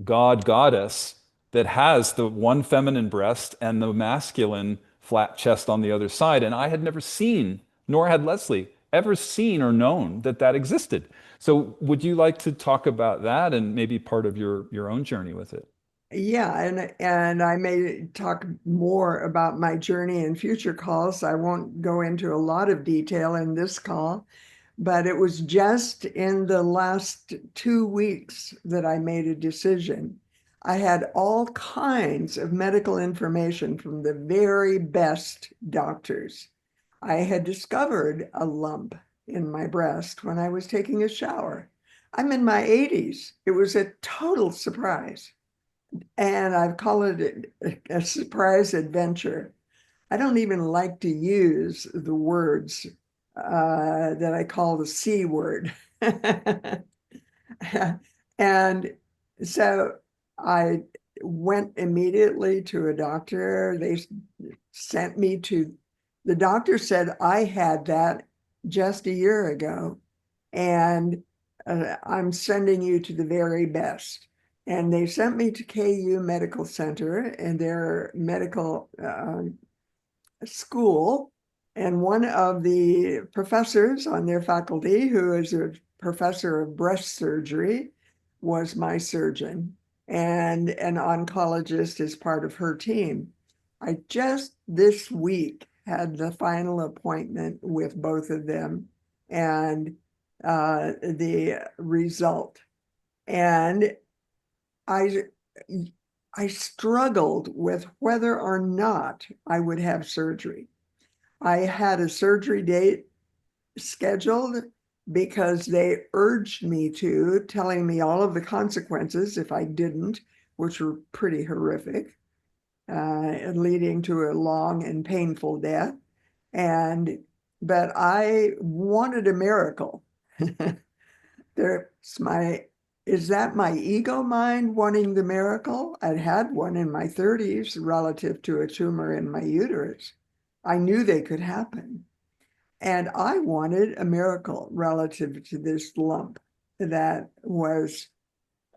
god goddess that has the one feminine breast and the masculine flat chest on the other side. And I had never seen, nor had Leslie ever seen or known that that existed. So would you like to talk about that and maybe part of your own journey with it? Yeah, and I may talk more about my journey in future calls. I won't go into a lot of detail in this call, but it was just in the last 2 weeks that I made a decision. I had all kinds of medical information from the very best doctors. I had discovered a lump in my breast when I was taking a shower. I'm in my 80s. It was a total surprise. And I've called it a surprise adventure. I don't even like to use the words that I call the C word. And so I went immediately to a doctor. They sent me to, the doctor said I had that just a year ago, and I'm sending you to the very best. And they sent me to KU Medical Center and their medical school. And one of the professors on their faculty, who is a professor of breast surgery, was my surgeon, and an oncologist is part of her team. I just this week had the final appointment with both of them and the result. And I I struggled with whether or not I would have surgery. I had a surgery date scheduled because they urged me to, telling me all of the consequences if I didn't, which were pretty horrific, leading to a long and painful death. But I wanted a miracle. There's my, is that my ego mind wanting the miracle? I'd had one in my 30s relative to a tumor in my uterus. I knew they could happen. And I wanted a miracle relative to this lump that was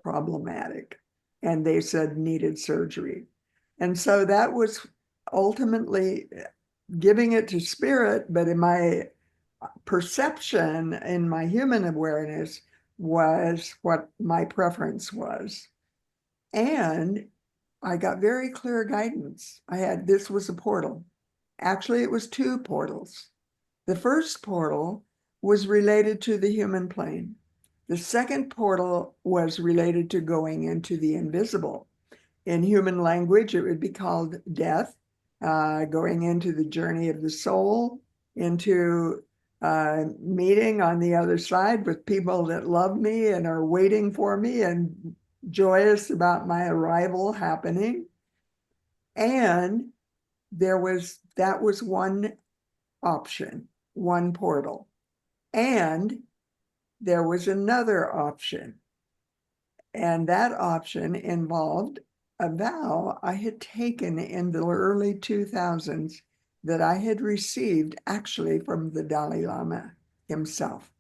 problematic. And they said needed surgery. And so that was ultimately giving it to spirit, but in my perception, in my human awareness, was what my preference was. And I got very clear guidance. This was a portal. Actually, it was two portals. The first portal was related to the human plane. The second portal was related to going into the invisible. In human language, it would be called death, going into the journey of the soul, into meeting on the other side with people that love me and are waiting for me and joyous about my arrival happening. And that was one option, one portal. And there was another option. And that option involved a vow I had taken in the early 2000s that I had received actually from the Dalai Lama himself.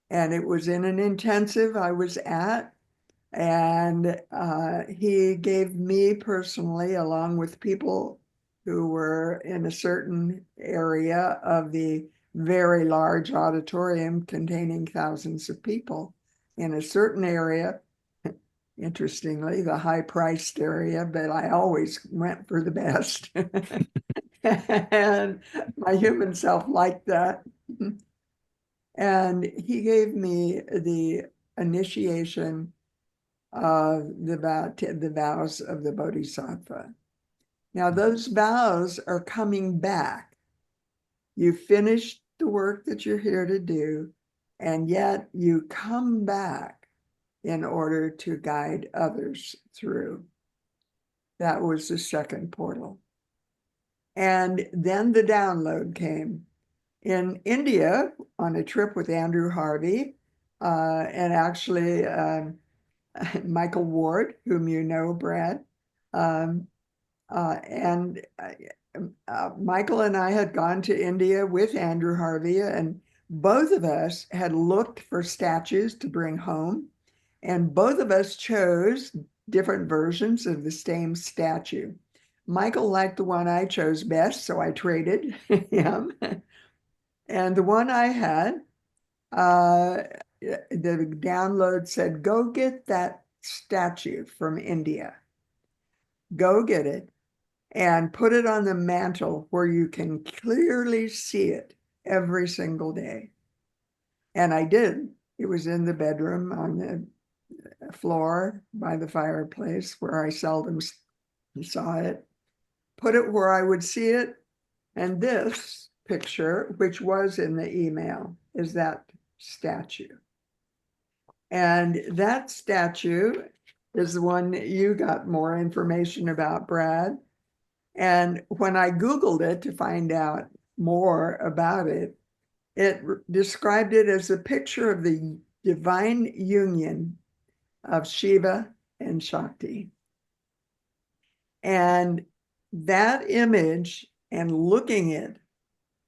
And it was in an intensive I was at, and he gave me personally, along with people who were in a certain area of the very large auditorium containing thousands of people, in a certain area, interestingly, the high-priced area, but I always went for the best. And my human self liked that. And he gave me the initiation of the vows of the Bodhisattva. Now, those vows are coming back. You finished the work that you're here to do, and yet you come back in order to guide others through. That was the second portal. And then the download came. In India, on a trip with Andrew Harvey, and actually Michael Ward, whom you know, Brad, um, and Michael and I had gone to India with Andrew Harvey, and both of us had looked for statues to bring home, and both of us chose different versions of the same statue. Michael liked the one I chose best, so I traded him. And the one I had, the download said, go get that statue from India. Go get it and put it on the mantle where you can clearly see it every single day. And I did. It was in the bedroom on the floor by the fireplace where I seldom saw it. Put it where I would see it. And this picture, which was in the email, is that statue. And that statue is the one you got more information about, Brad. And when I Googled it to find out more about it, it described it as a picture of the divine union of Shiva and Shakti. And that image and looking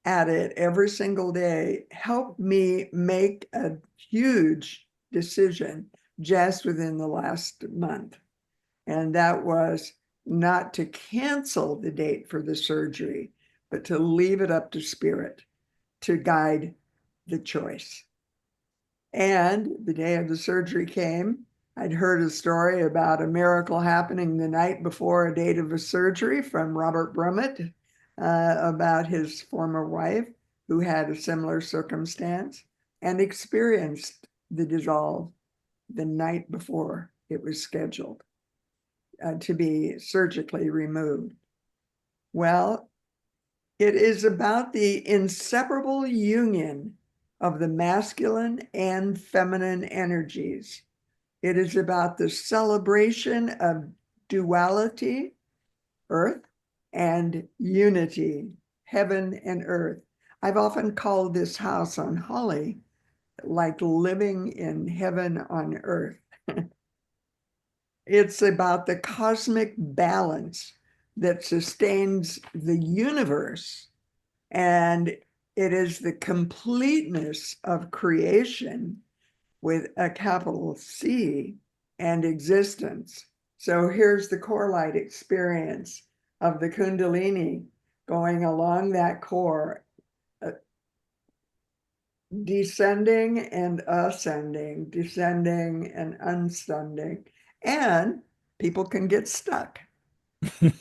at it every single day helped me make a huge decision just within the last month. And that was not to cancel the date for the surgery, but to leave it up to spirit to guide the choice. And the day of the surgery came. I'd heard a story about a miracle happening the night before a date of a surgery from Robert Brummett about his former wife who had a similar circumstance and experienced the dissolve the night before it was scheduled to be surgically removed. Well, it is about the inseparable union of the masculine and feminine energies. It is about the celebration of duality, earth, and unity, heaven and earth. I've often called this house on Holly like living in heaven on earth. It's about the cosmic balance that sustains the universe. And it is the completeness of creation with a capital C and existence. So here's the core light experience of the Kundalini going along that core, descending and ascending, descending and unscending. And people can get stuck.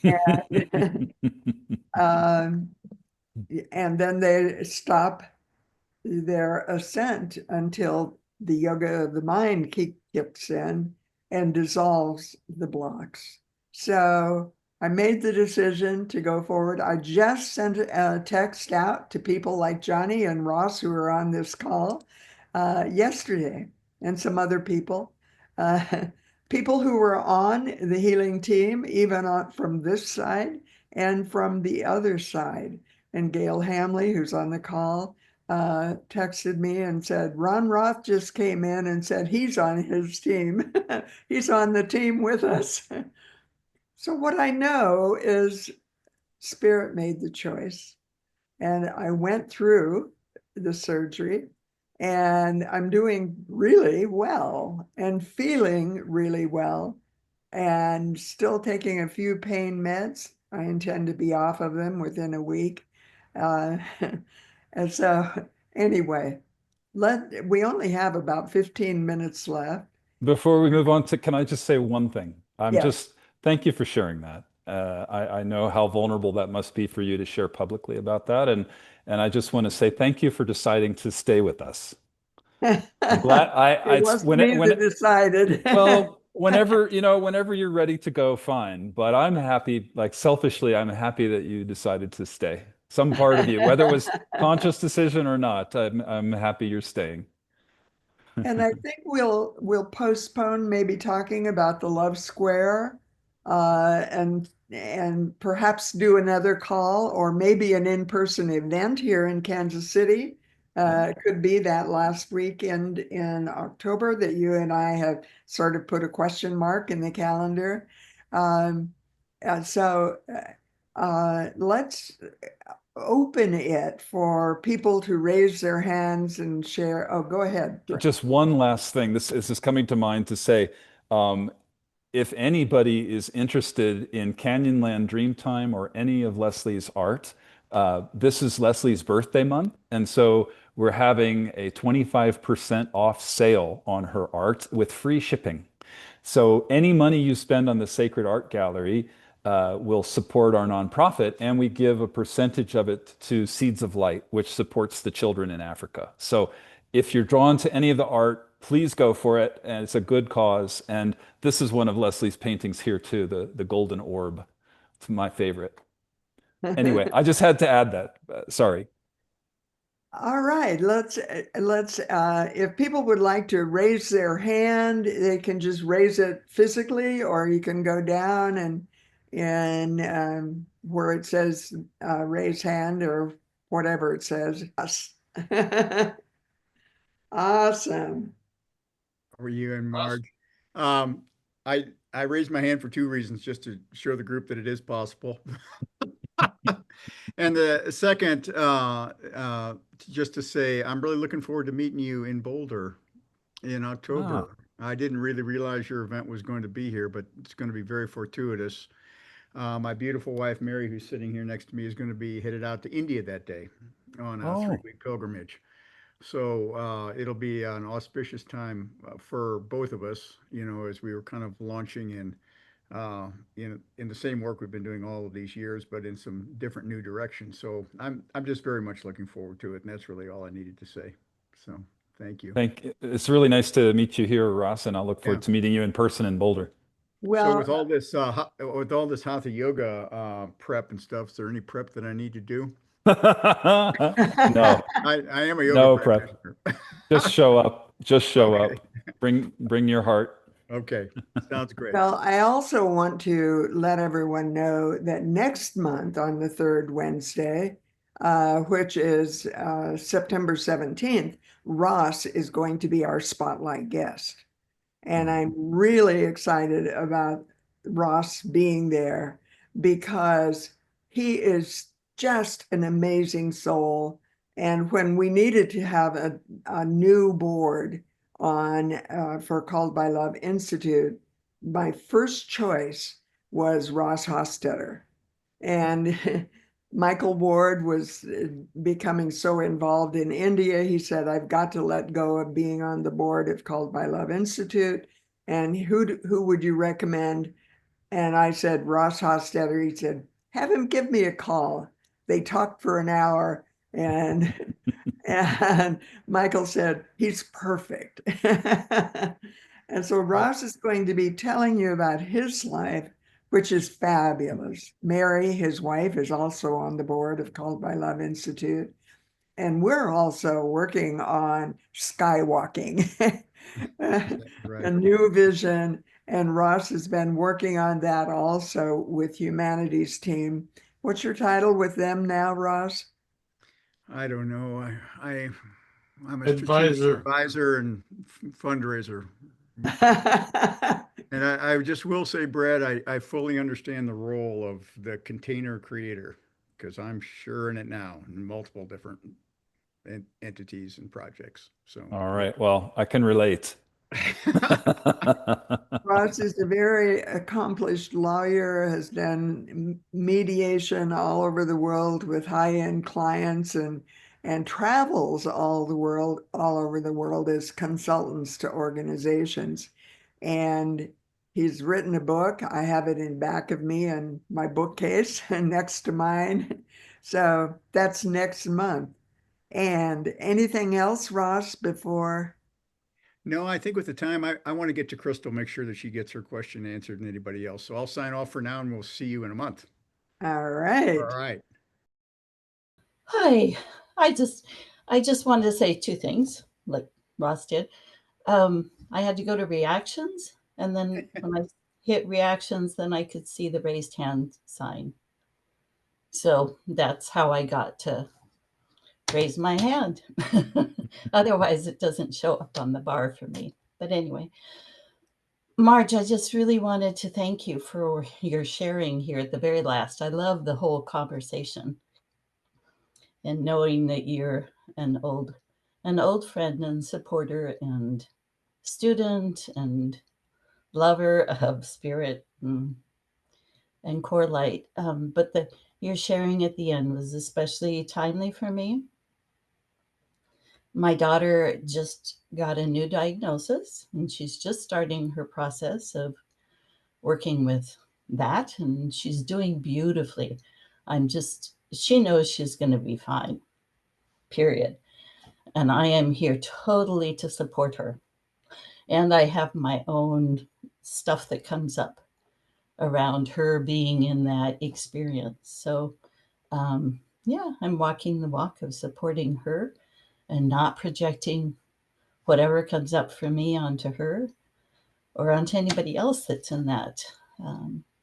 And, um, and then they stop their ascent until the yoga of the mind kicks in and dissolves the blocks. So I made the decision to go forward. I just sent a text out to people like Johnny and Ross who are on this call yesterday, and some other people. People who were on the healing team, even from this side, and from the other side. And Gail Hamley, who's on the call, texted me and said, Ron Roth just came in and said he's on his team. He's on the team with us. So what I know is Spirit made the choice. And I went through the surgery and I'm doing really well and feeling really well and still taking a few pain meds. I intend to be off of them within a week. Uh, and so, anyway, we only have about 15 minutes left. Before we move on to, can I just say one thing? Yes. Thank you for sharing that. I know how vulnerable that must be for you to share publicly about that. And I just want to say thank you for deciding to stay with us. I'm glad It it's wasn't me that decided. well, whenever you're ready to go, fine. But I'm happy, like selfishly, I'm happy that you decided to stay. Some part of you, whether it was conscious decision or not, I'm happy you're staying. And I think we'll postpone maybe talking about the Love Square, and perhaps do another call or maybe an in-person event here in Kansas City. It could be that last weekend in October that you and I have sort of put a question mark in the calendar. Um, let's open it for people to raise their hands and share. Oh, go ahead. Just one last thing. This is coming to mind to say, um, if anybody is interested in Canyonland Dreamtime or any of Leslie's art, this is Leslie's birthday month. And so we're having a 25% off sale on her art with free shipping. So any money you spend on the Sacred Art Gallery will support our nonprofit, and we give a percentage of it to Seeds of Light, which supports the children in Africa. So if you're drawn to any of the art, please go for it. And it's a good cause. And this is one of Leslie's paintings here too, the Golden Orb. It's my favorite. Anyway, I just had to add that. Sorry. All right, if people would like to raise their hand, they can just raise it physically, or you can go down and where it says raise hand or whatever it says. Us. Awesome. For you and Marge. Um, I raised my hand for two reasons, just to show the group that it is possible. And the second, just to say, I'm really looking forward to meeting you in Boulder in Ah, October. I didn't really realize your event was going to be here, but it's going to be very fortuitous. My beautiful wife, Mary, who's sitting here next to me, is going to be headed out to India that day on a oh, 3-week pilgrimage. So it'll be an auspicious time for both of us, as we were kind of launching in the same work we've been doing all of these years, but in some different new directions. So I'm just very much looking forward to it, and that's really all I needed to say. So thank you. it's really nice to meet you here, Ross, and I look Yeah. forward to meeting you in person in Boulder. So Well, with all this hatha yoga prep and stuff, is there any prep that I need to do? No, I am a yoga no prep. practitioner. Just show up. Just show Okay. up. Bring your heart. Okay. Sounds great. well, I also want to let everyone know that next month on the third Wednesday, which is September 17th, Ross is going to be our spotlight guest. And I'm really excited about Ross being there because he is just an amazing soul. And when we needed to have a new board on for Called by Love Institute, my first choice was Ross Hostetter. And Michael Ward was becoming so involved in India. He said, I've got to let go of being on the board of Called by Love Institute. And who would you recommend? And I said, Ross Hostetter. He said, have him give me a call. They talked for an hour and and Michael said, he's perfect. And so Ross is going to be telling you about his life, which is fabulous. Mary, his wife, is also on the board of Called by Love Institute. And we're also working on skywalking, Right. a new vision. And Ross has been working on that also with Humanities Team. What's your title with them now, Ross? I don't know. I'm a strategic Advisor. advisor and fundraiser. And I just will say, Brad, I fully understand the role of the container creator because I'm sure in it now in multiple different entities and projects. So, All right. Well, I can relate. Ross is a very accomplished lawyer, has done mediation all over the world with high-end clients and travels all over the world as consultants to organizations. And he's written a book. I have it in back of me in my bookcase next to mine. So that's next month. And anything else, Ross, before? no, I think with the time, I want to get to Crystal, make sure that she gets her question answered and anybody else. So I'll sign off for now and we'll see you in a month. All All right. right. Hi. I just I just wanted to say two things, like Ross did. I had to go to reactions, and then when I hit reactions, then I could see the raised hand sign. So that's how I got to raise my hand. Otherwise, it doesn't show up on the bar for me. But anyway, Marge, I just really wanted to thank you for your sharing here at the very last. I love the whole conversation and knowing that you're an old friend and supporter and student and lover of spirit and core light. But your sharing at the end was especially timely for me. My daughter just got a new diagnosis and she's just starting her process of working with that, and she's doing beautifully. She knows she's going to be fine, period. And I am here totally to support her. And I have my own stuff that comes up around her being in that experience. So, yeah, I'm walking the walk of supporting her and not projecting whatever comes up for me onto her or onto anybody else that's in that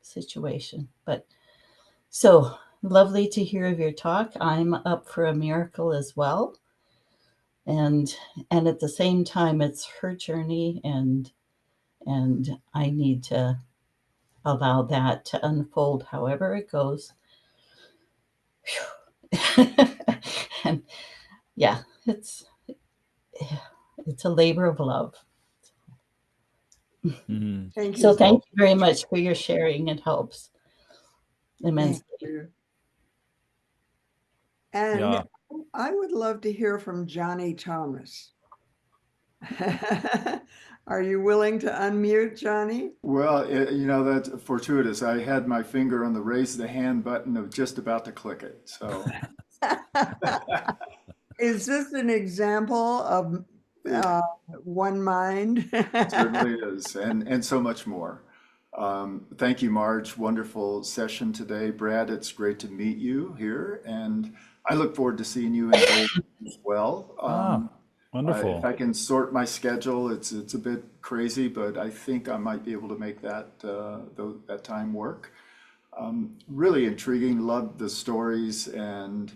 situation. But so lovely to hear of your talk. I'm up for a miracle as well. And at the same time, it's her journey, and I need to allow that to unfold however it goes. And yeah, it's a labor of love. Mhm. Thank you. So thank you very much for your sharing. It helps Thank immensely. you. And Yeah. I would love to hear from Johnny Thomas. Are you willing to unmute, Johnny? Well, that's fortuitous. I had my finger on the raise the hand button of just about to click it. So Is this an example of it one mind? certainly is, and so much more. Thank you, Marge. Wonderful session today. Brad, it's great to meet you here, and I look forward to seeing you in Boulder as well. Ah, If I wonderful. can sort my schedule, it's a bit crazy, but I think I might be able to make that time work. Really intriguing. Loved the stories and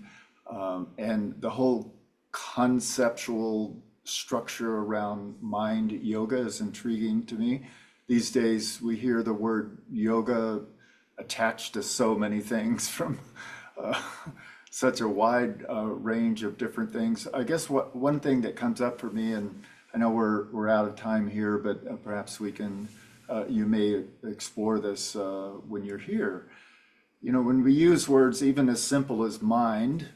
the whole conceptual structure around mind yoga is intriguing to me. These days, we hear the word yoga attached to so many things from uh, such a wide range of different things. I guess one thing that comes up for me, and I know we're out of time here, but perhaps you may explore this when you're here. When we use words even as simple as mind,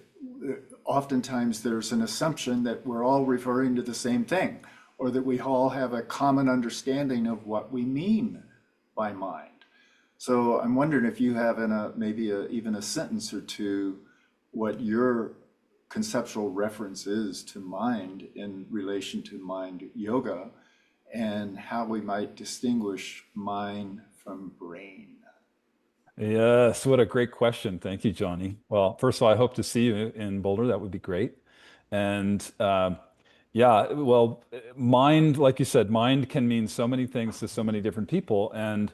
oftentimes there's an assumption that we're all referring to the same thing, or that we all have a common understanding of what we mean by mind. So I'm wondering if you have even a sentence or two, what your conceptual reference is to mind in relation to mind yoga, and how we might distinguish mind from brain. Yes, what a great question. Thank you, Johnny. Well, first of all, I hope to see you in Boulder. That would be great. And Yeah, well, mind, like you said, mind can mean so many things to so many different people. And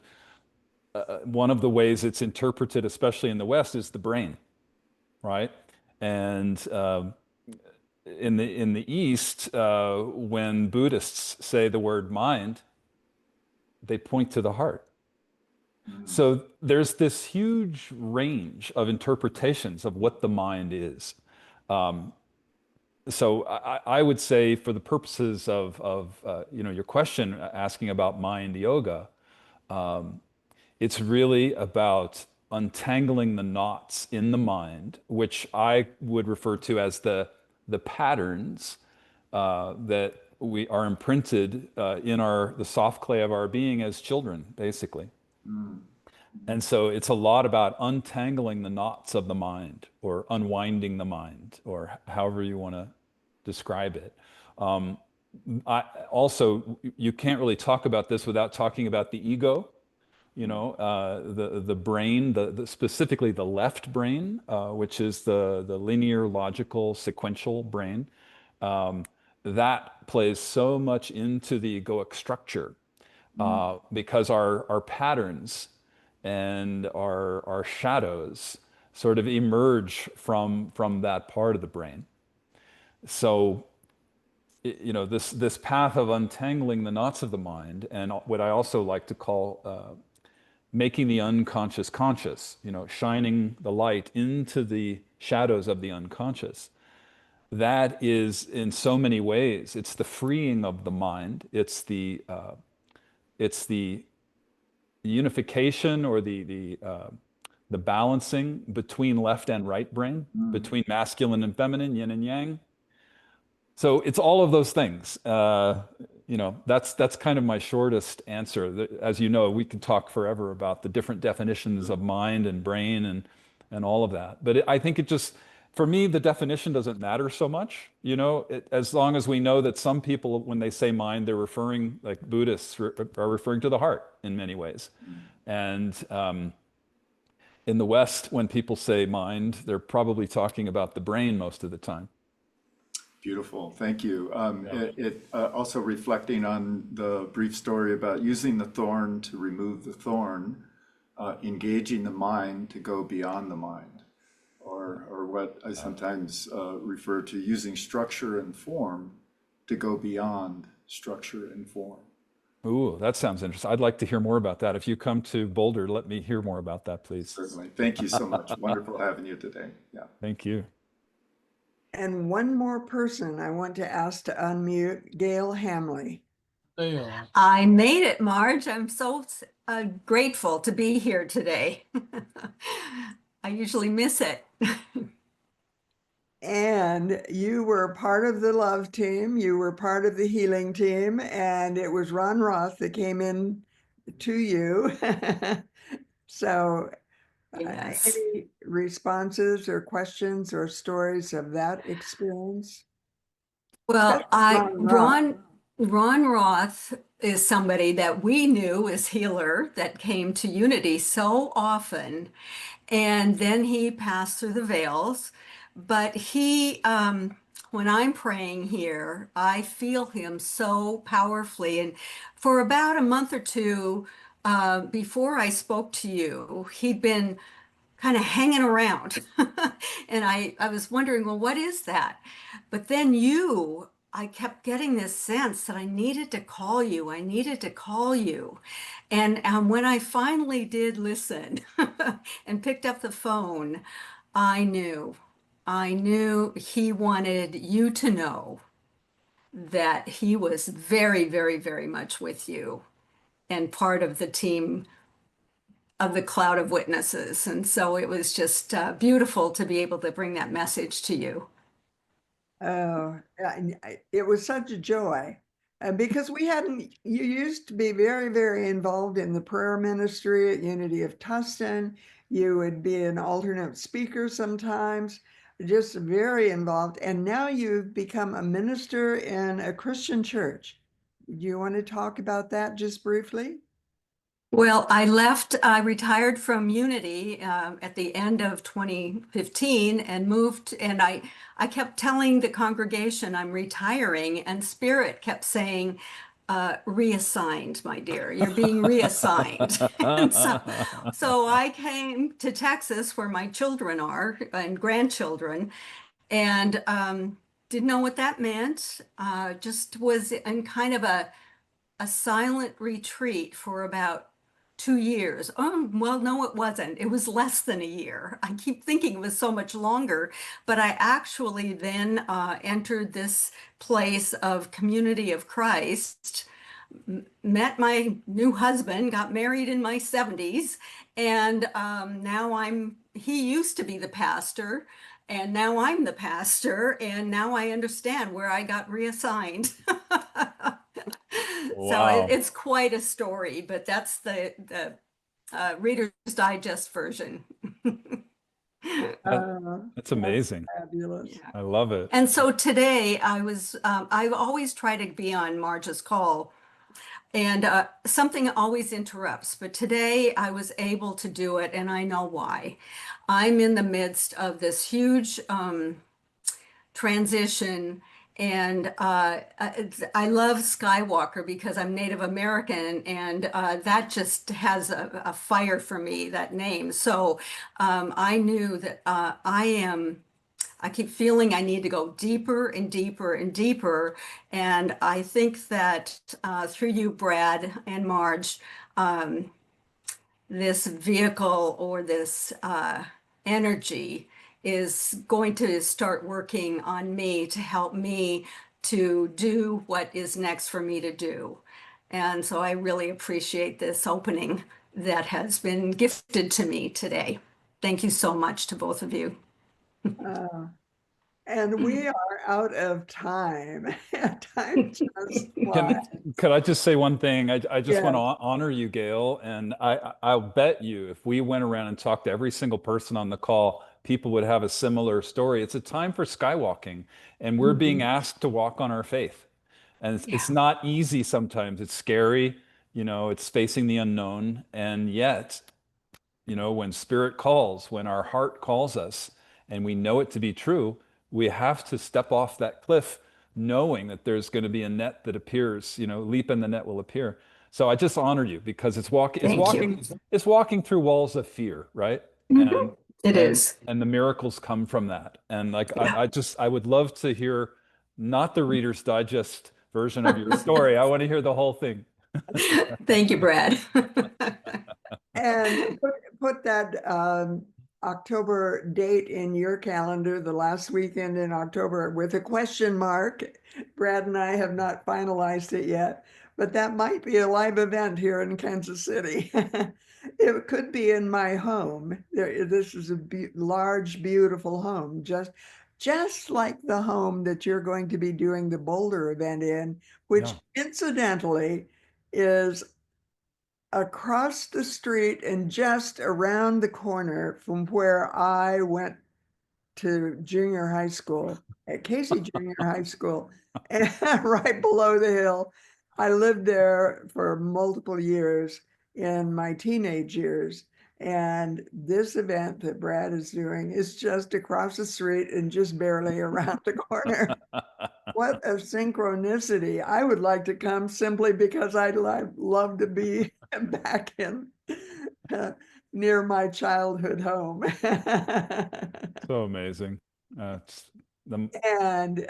one of the ways it's interpreted, especially in the West, is the brain, right? And in the East, when Buddhists say the word mind, they point to the heart. So there's this huge range of interpretations of what the mind is. Um, so I would say, for the purposes of your question asking about mind yoga, it's really about untangling the knots in the mind, which I would refer to as the patterns that we are imprinted in the soft clay of our being as children, basically. And so it's a lot about untangling the knots of the mind, or unwinding the mind, or however you want to describe it. Um, also, you can't really talk about this without talking about the ego. The brain, specifically the left brain, which is the linear, logical, sequential brain. Um, that plays so much into the egoic structure because our patterns and our shadows sort of emerge from that part of the brain. So, this path of untangling the knots of the mind, and what I also like to call making the unconscious conscious, shining the light into the shadows of the unconscious. That is, in so many ways, it's the freeing of the mind. It's the unification, or the balancing between left and right brain, between masculine and feminine, yin and yang. So it's all of those things. That's kind of my shortest answer. As you know, we could talk forever about the different definitions of mind and brain and all of that. But I think for me, the definition doesn't matter so much. As long as we know that some people, when they say mind, they're referring, like Buddhists are referring to the heart in many ways. And in the West, when people say mind, they're probably talking about the brain most of the time. Beautiful, thank you. Also reflecting on the brief story about using the thorn to remove the thorn, engaging the mind to go beyond the mind, or what I sometimes refer to, using structure and form to go beyond structure and form. Ooh, that sounds interesting. I'd like to hear more about that. If you come to Boulder, let me hear more about that, please. Certainly. Thank you so much. Wonderful having you today. Yeah. Thank you. And one more person I want to ask to unmute, Gail Hamley. I made it, Marge. I'm so grateful to be here today. I usually miss it. And you were part of the love team, you were part of the healing team, and it was Ron Roth that came in to you. So Yes. any responses or questions or stories of that experience? Well, Especially Ron Ron Roth is somebody that we knew as healer that came to Unity so often. And then he passed through the veils. But when I'm praying here, I feel him so powerfully. And for about a month or two before I spoke to you, he'd been kind of hanging around. And I was wondering, well, what is that? But then I kept getting this sense that I needed to call you. I needed to call you. And when I finally did listen and picked up the phone, I knew he wanted you to know that he was very, very, very much with you and part of the team of the cloud of witnesses. And so it was just beautiful to be able to bring that message to you. Oh, it was such a joy because you used to be very, very involved in the prayer ministry at Unity of Tustin. You would be an alternate speaker sometimes, just very involved. And now you've become a minister in a Christian church. Do you want to talk about that just briefly? Well, I retired from Unity at the end of 2015 and moved, and I kept telling the congregation I'm retiring, and Spirit kept saying, reassigned, my dear, you're being reassigned. And so I came to Texas where my children are and grandchildren, and didn't know what that meant. Just was in kind of a silent retreat for about 2 years. Oh, well, no, it wasn't. It was less than a year. I keep thinking it was so much longer, but I actually then entered this place of Community of Christ, met my new husband, got married in my 70s, and now he used to be the pastor, and now I'm the pastor, and now I understand where I got reassigned. So Wow. it's quite a story, but that's the Reader's Digest version. That's amazing. Fabulous. Yeah. I love it. And so today I always try to be on Marge's call, and something always interrupts, but today I was able to do it, and I know why. I'm in the midst of this huge transition, and I love Skywalker because I'm Native American, and that just has a fire for me, that name. So I knew that I keep feeling I need to go deeper and deeper and deeper. And I think that through you, Brad and Marge, this vehicle or this energy is going to start working on me to help me to do what is next for me to do. And so I really appreciate this opening that has been gifted to me today. Thank you so much to both of you. Uh, and we are out of time. Time just flies. Could I just say one thing? I just want to Yes. honor you, Gail, and I'll bet you if we went around and talked to every single person on the call, people would have a similar story. It's a time for skywalking, and we're being asked to walk on our faith. And it's Yeah. not easy sometimes. It's scary, it's facing the unknown. And yet, when spirit calls, when our heart calls us, and we know it to be true, we have to step off that cliff knowing that there's going to be a net that appears, leap and the net will appear. So I just honor you because Thank you. it's walking through walls of fear, right? Mhm. It And is. and the miracles come from that. And like Yeah. I would love to hear not the Reader's Digest version of your story. I want to hear the whole thing. Thank you, Brad. And put that October date in your calendar, the last weekend in October, with a question mark. Brad and I have not finalized it yet, but that might be a live event here in Kansas City. It could be in my home. This is a large, beautiful home, just like the home that you're going to be doing the Boulder event in, which Yeah. incidentally is across the street and just around the corner from where I went to junior high school at Casey Junior High School, and right below the hill. I lived there for multiple years in my teenage years. And this event that Brad is doing is just across the street and just barely around the corner. What a synchronicity. I would like to come simply because I'd love to be back in near my childhood home. So amazing. It's the And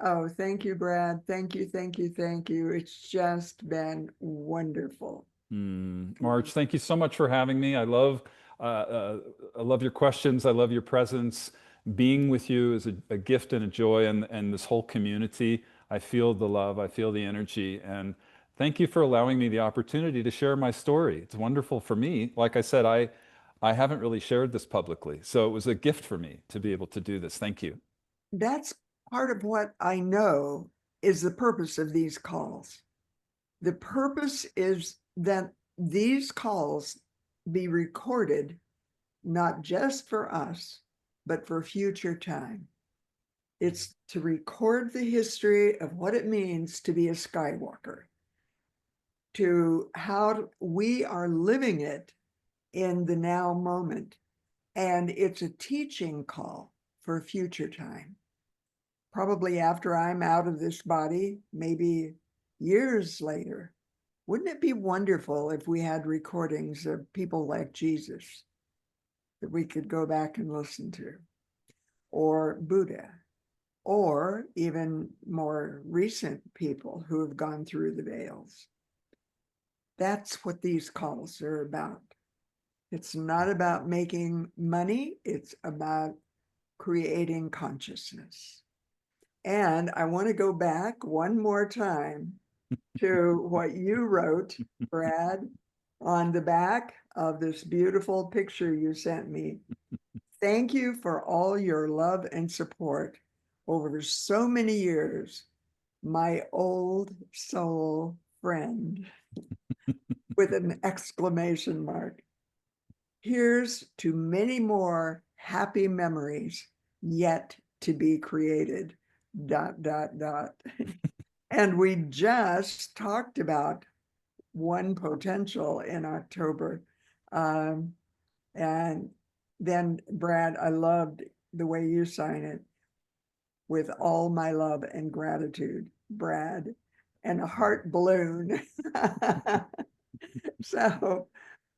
oh, thank you, Brad. Thank you, thank you, thank you. It's just been wonderful. Marge, thank you so much for having me. I love your questions. I love your presence. Being with you is a gift and a joy, and this whole community. I feel the love. I feel the energy, and thank you for allowing me the opportunity to share my story. It's wonderful for me. Like I said, I haven't really shared this publicly, so it was a gift for me to be able to do this. Thank you. That's part of what I know is the purpose of these calls. The purpose is that these calls be recorded, not just for us, but for future time. It's to record the history of what it means to be a Skywalker. to how we are living it in the now moment. And it's a teaching call for future time. Probably after I'm out of this body, maybe years later. Wouldn't it be wonderful if we had recordings of people like Jesus that we could go back and listen to, or Buddha, or even more recent people who have gone through the veils? That's what these calls are about. It's not about making money, it's about creating consciousness. And I want to go back one more time to what you wrote, Brad, on the back of this beautiful picture you sent me. Thank you for all your love and support over so many years, my old soul friend, with an exclamation mark. Here's to many more happy memories yet to be created, ... And we just talked about one potential in October. And then, Brad, I loved the way you sign it, with all my love and gratitude, Brad, and a heart balloon. So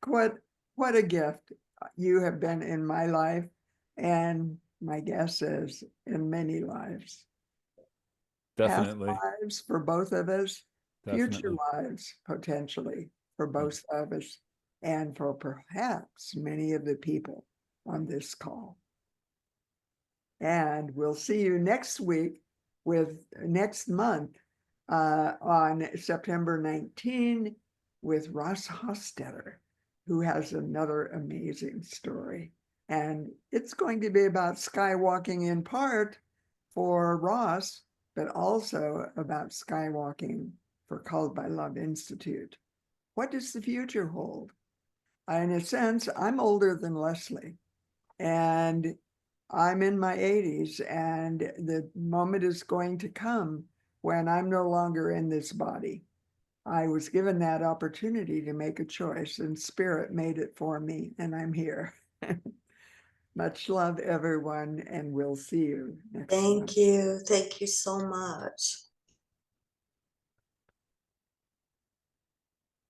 what a gift you have been in my life, and my guess is in many lives. Past Definitely. lives for both of us, future Definitely. lives potentially for both of us, and for perhaps many of the people on this call. And we'll see you next week next month on September 19 with Ross Hostetter, who has another amazing story. And it's going to be about skywalking in part for Ross, but also about skywalking for Called by Love Institute. What does the future hold? In a sense, I'm older than Leslie, and I'm in my 80s, and the moment is going to come when I'm no longer in this body. I was given that opportunity to make a choice, and Spirit made it for me, and I'm here. Much love, everyone, and we'll see you next month. Thank you. Thank you so much.